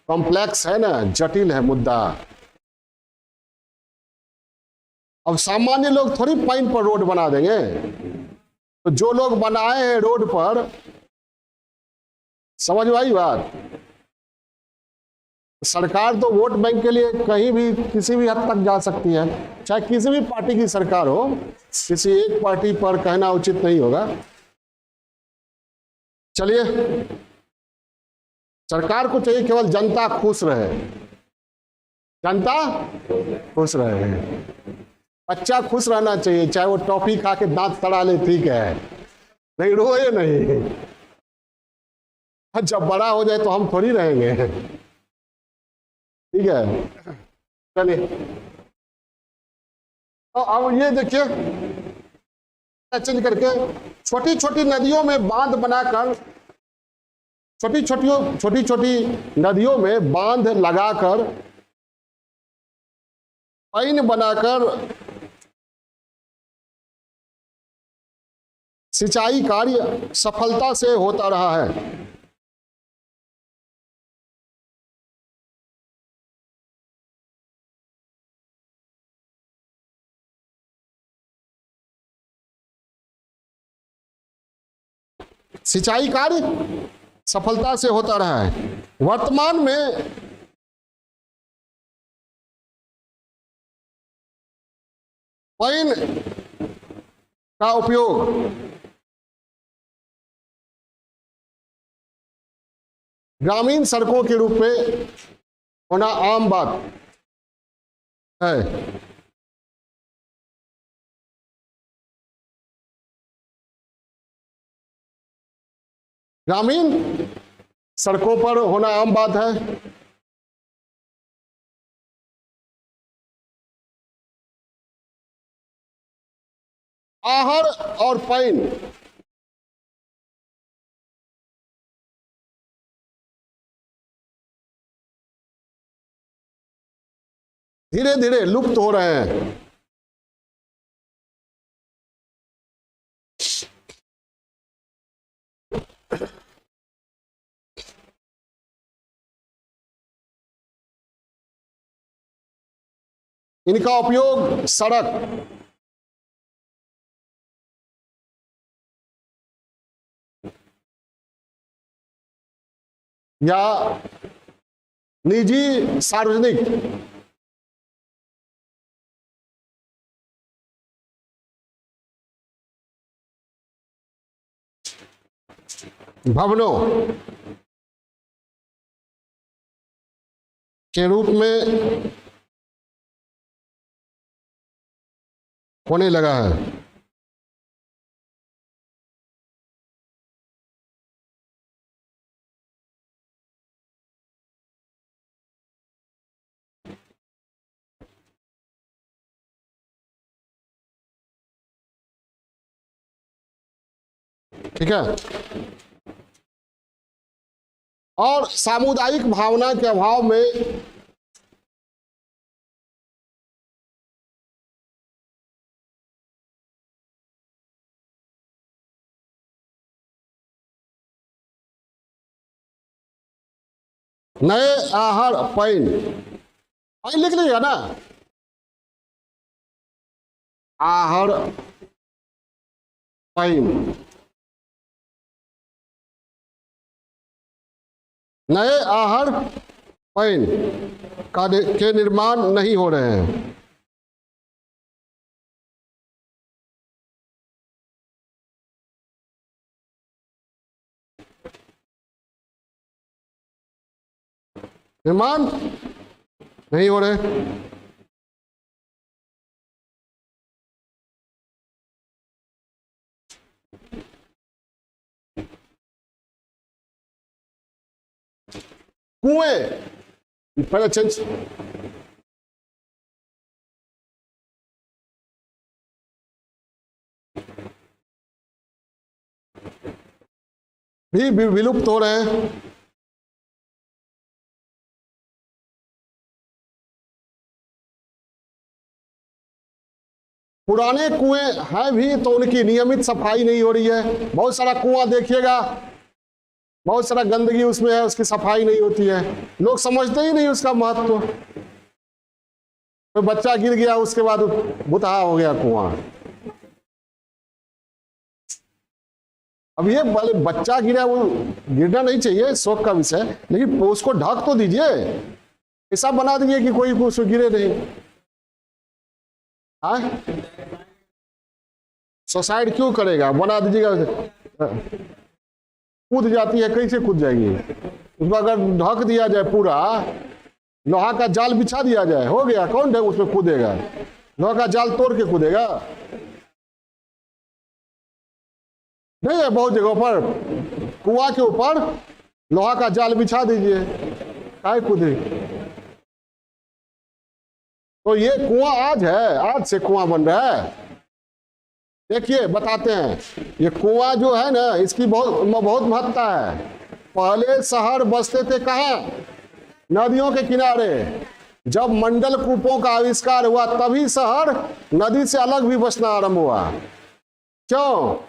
कॉम्प्लेक्स है ना, जटिल है मुद्दा। अब सामान्य लोग थोड़ी पाइन पर रोड बना देंगे, तो जो लोग बनाए हैं रोड पर, समझ में आई बात? सरकार तो वोट बैंक के लिए कहीं भी किसी भी हद तक जा सकती है, चाहे किसी भी पार्टी की सरकार हो, किसी एक पार्टी पर कहना उचित नहीं होगा। चलिए, सरकार को चाहिए केवल जनता खुश रहे, जनता खुश रहे, बच्चा खुश रहना चाहिए, चाहे वो टॉफी खा के दांत सड़ा ले ठीक है, नहीं रोए नहीं। जब बड़ा हो जाए तो हम थोड़ी रहेंगे, ठीक है। चलिए, तो अब ये देखिए चेंज करके छोटी छोटी नदियों में बांध बनाकर, छोटी छोटी नदियों में बांध लगाकर, पाइन बनाकर सिंचाई कार्य सफलता से होता रहा है। सिंचाई कार्य सफलता से होता रहा है। वर्तमान में पाइन का उपयोग ग्रामीण सड़कों के रूप में होना आम बात है। ग्रामीण सड़कों पर होना आम बात है। आहर और पाइन धीरे धीरे लुप्त हो रहे हैं। इनका उपयोग सड़क, या निजी सार्वजनिक भवनों के रूप में होने लगा है। ठीक है। और सामुदायिक भावना के अभाव में नए आहर पाइन, पाइन लिख लीजिएगा ना, आहर पाइन, नए आहर पाइन के निर्माण नहीं हो रहे हैं। निर्माण नहीं हो रहे। कुएं पहले चेंज, भी विलुप्त हो रहे हैं। पुराने कुएं हैं भी तो उनकी नियमित सफाई नहीं हो रही है। बहुत सारा कुआं देखिएगा, बहुत सारा गंदगी उसमें है, उसकी सफाई नहीं होती है, लोग समझते ही नहीं उसका महत्व। तो बच्चा गिर गया, उसके बाद बुतहा हो गया कुआं। अब ये बच्चा गिरा, वो गिरना नहीं चाहिए, शौक का विषय, लेकिन उसको ढक तो दीजिए, ऐसा बना दीजिए कि कोई कुछ गिरे नहीं। हाँ, सुसाइड क्यों करेगा, बना दीजिएगा। कूद जाती है, कैसे कूद जाएगी? उसको अगर ढक दिया जाए पूरा, लोहा का जाल बिछा दिया जाए, हो गया, कौन उसमें कूदेगा? लोहा का जाल तोड़ के कूदेगा? नहीं है, बहुत जगहों पर कुआं के ऊपर लोहा का जाल बिछा दीजिए, काय कूदे? तो ये कुआं आज है, आज से कुआं बन रहा है। देखिए बताते हैं, ये कुआं जो है ना, इसकी बहुत महत्ता है। पहले शहर बसते थे कहाँ? नदियों के किनारे। जब मंडल कूपों का आविष्कार हुआ तभी शहर नदी से अलग भी बसना आरंभ हुआ। क्यों?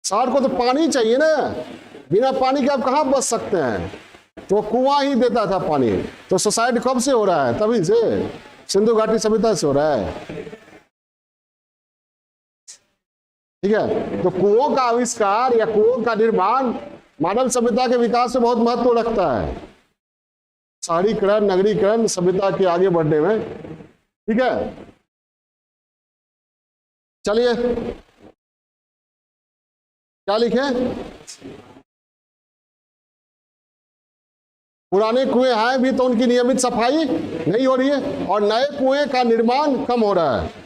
शहर को तो पानी चाहिए ना, बिना पानी के आप कहाँ बस सकते हैं? तो कुआं ही देता था पानी। तो सुसाइड कब से हो रहा है? तभी से, सिंधु घाटी सभ्यता से हो रहा है। ठीक है, तो कुओं का आविष्कार या कुओं का निर्माण मानव सभ्यता के विकास में बहुत महत्व रखता है, शहरीकरण, नगरीकरण सभ्यता के आगे बढ़ने में। ठीक है, चलिए क्या लिखे? पुराने कुएं हैं भी तो उनकी नियमित सफाई नहीं हो रही है, और नए कुएं का निर्माण कम हो रहा है।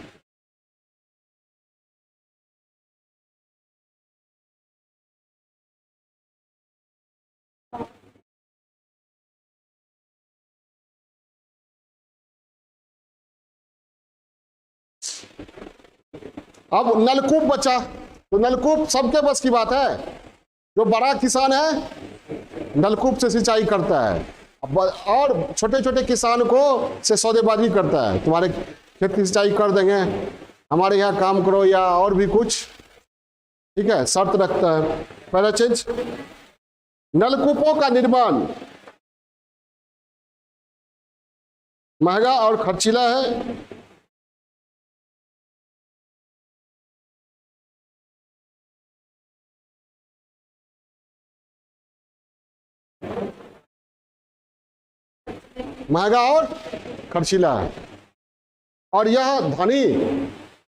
अब नलकूप बचा, तो नलकूप सबके बस की बात है। जो बड़ा किसान है नलकूप से सिंचाई करता है, और छोटे छोटे किसान को से सौदेबाजी करता है, तुम्हारे खेत की सिंचाई कर देंगे, हमारे यहाँ काम करो, या और भी कुछ। ठीक है, शर्त रखता है। पहला चीज, नलकूपों का निर्माण महंगा और खर्चीला है। महंगा और खर्चीला है, और यह धनी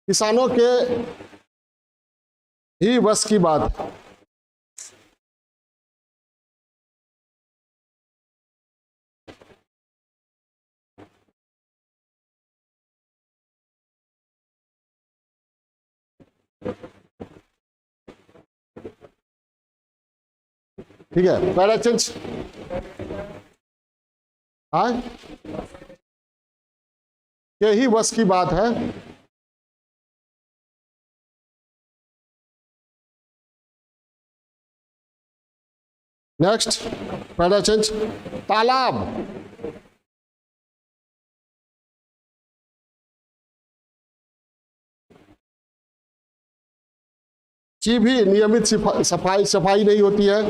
किसानों के ही बस की बात है। ठीक है, पहला चीज, हाँ, यही बस की बात है। नेक्स्ट, पहला चीज, तालाब। की भी नियमित सफाई नहीं होती है,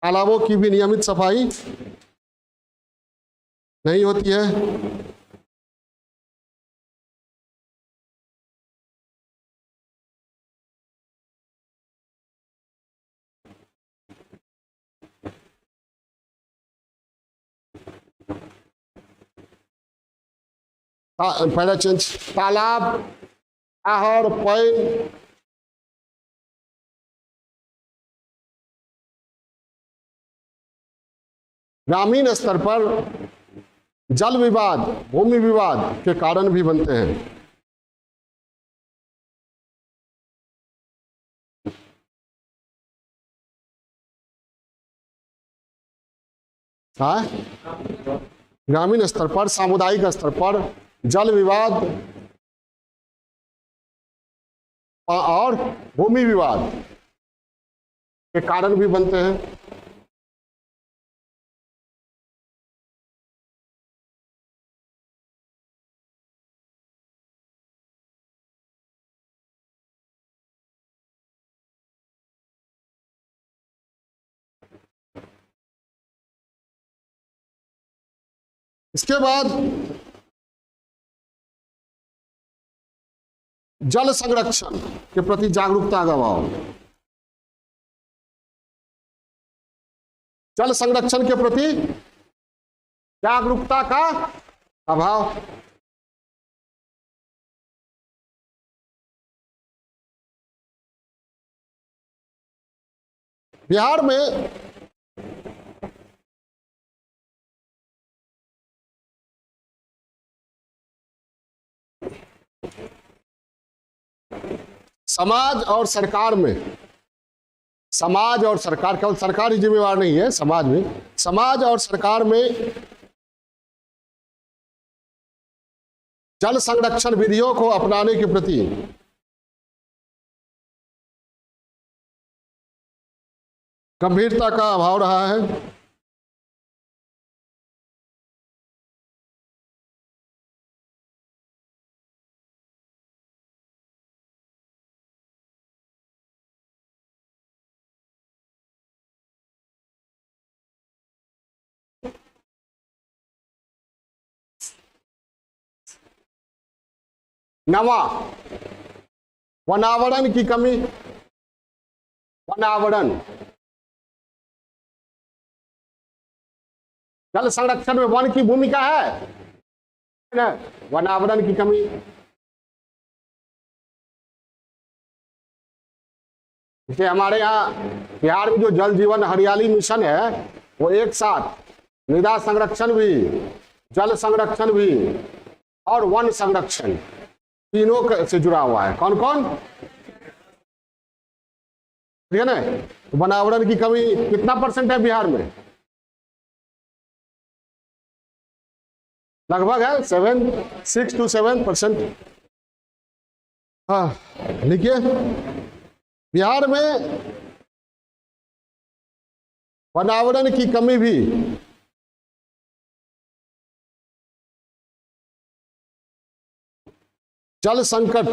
तालाबों की भी नियमित सफाई नहीं होती है। पहला चीज, तालाब, आहर, पैन, ग्रामीण स्तर पर जल विवाद, भूमि विवाद के कारण भी बनते हैं। हाँ, ग्रामीण स्तर पर, सामुदायिक स्तर पर जल विवाद और भूमि विवाद के कारण भी बनते हैं। इसके बाद जल संरक्षण के प्रति जागरूकता का अभाव। जल संरक्षण के प्रति जागरूकता का अभाव। बिहार में समाज और सरकार में, समाज और सरकार, केवल सरकार ही जिम्मेवार नहीं है, समाज में, समाज और सरकार में जल संरक्षण विधियों को अपनाने के प्रति गंभीरता का अभाव रहा है। नवा, वनावरण की कमी। वनावरण, जल संरक्षण में वन की भूमिका है, वनावरण की कमी। जैसे हमारे यहाँ बिहार में जो जल जीवन हरियाली मिशन है, वो एक साथ मृदा संरक्षण भी, जल संरक्षण भी और वन संरक्षण तीनों से जुड़ा हुआ है। कौन कौन? ठीक है ना। वनावरण की कमी कितना परसेंट है बिहार में? लगभग है 6 to 7%। हाँ, लिखिए, बिहार में वनावरण की कमी भी जल संकट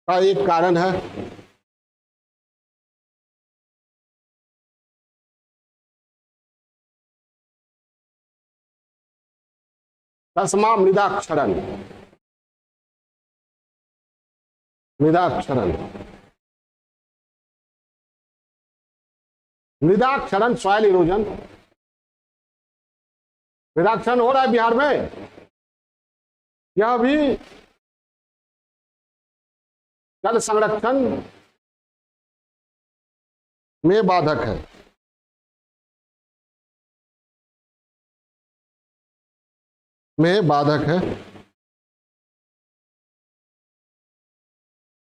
का एक कारण है। दसवां, मृदाक्षरण। मृदाक्षरण, मृदाक्षरण, सॉइल इरोजन। मृदाक्षरण हो रहा है बिहार में, यह भी जल संरक्षण में बाधक है। में बाधक है।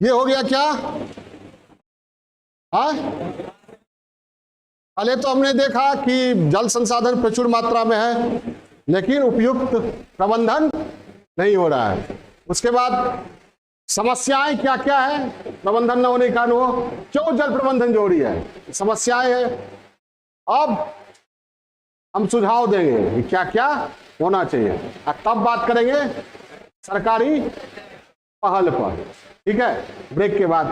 ये हो गया क्या? हाँ, पहले तो हमने देखा कि जल संसाधन प्रचुर मात्रा में है, लेकिन उपयुक्त प्रबंधन नहीं हो रहा है। उसके बाद समस्याएं क्या क्या है प्रबंधन न होने के कारण, वो क्यों जल प्रबंधन जोड़ी है, समस्याएं है। अब हम सुझाव देंगे कि क्या क्या होना चाहिए, और तब बात करेंगे सरकारी पहल पर। ठीक है, ब्रेक के बाद।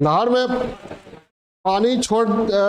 नहर में पानी छोड़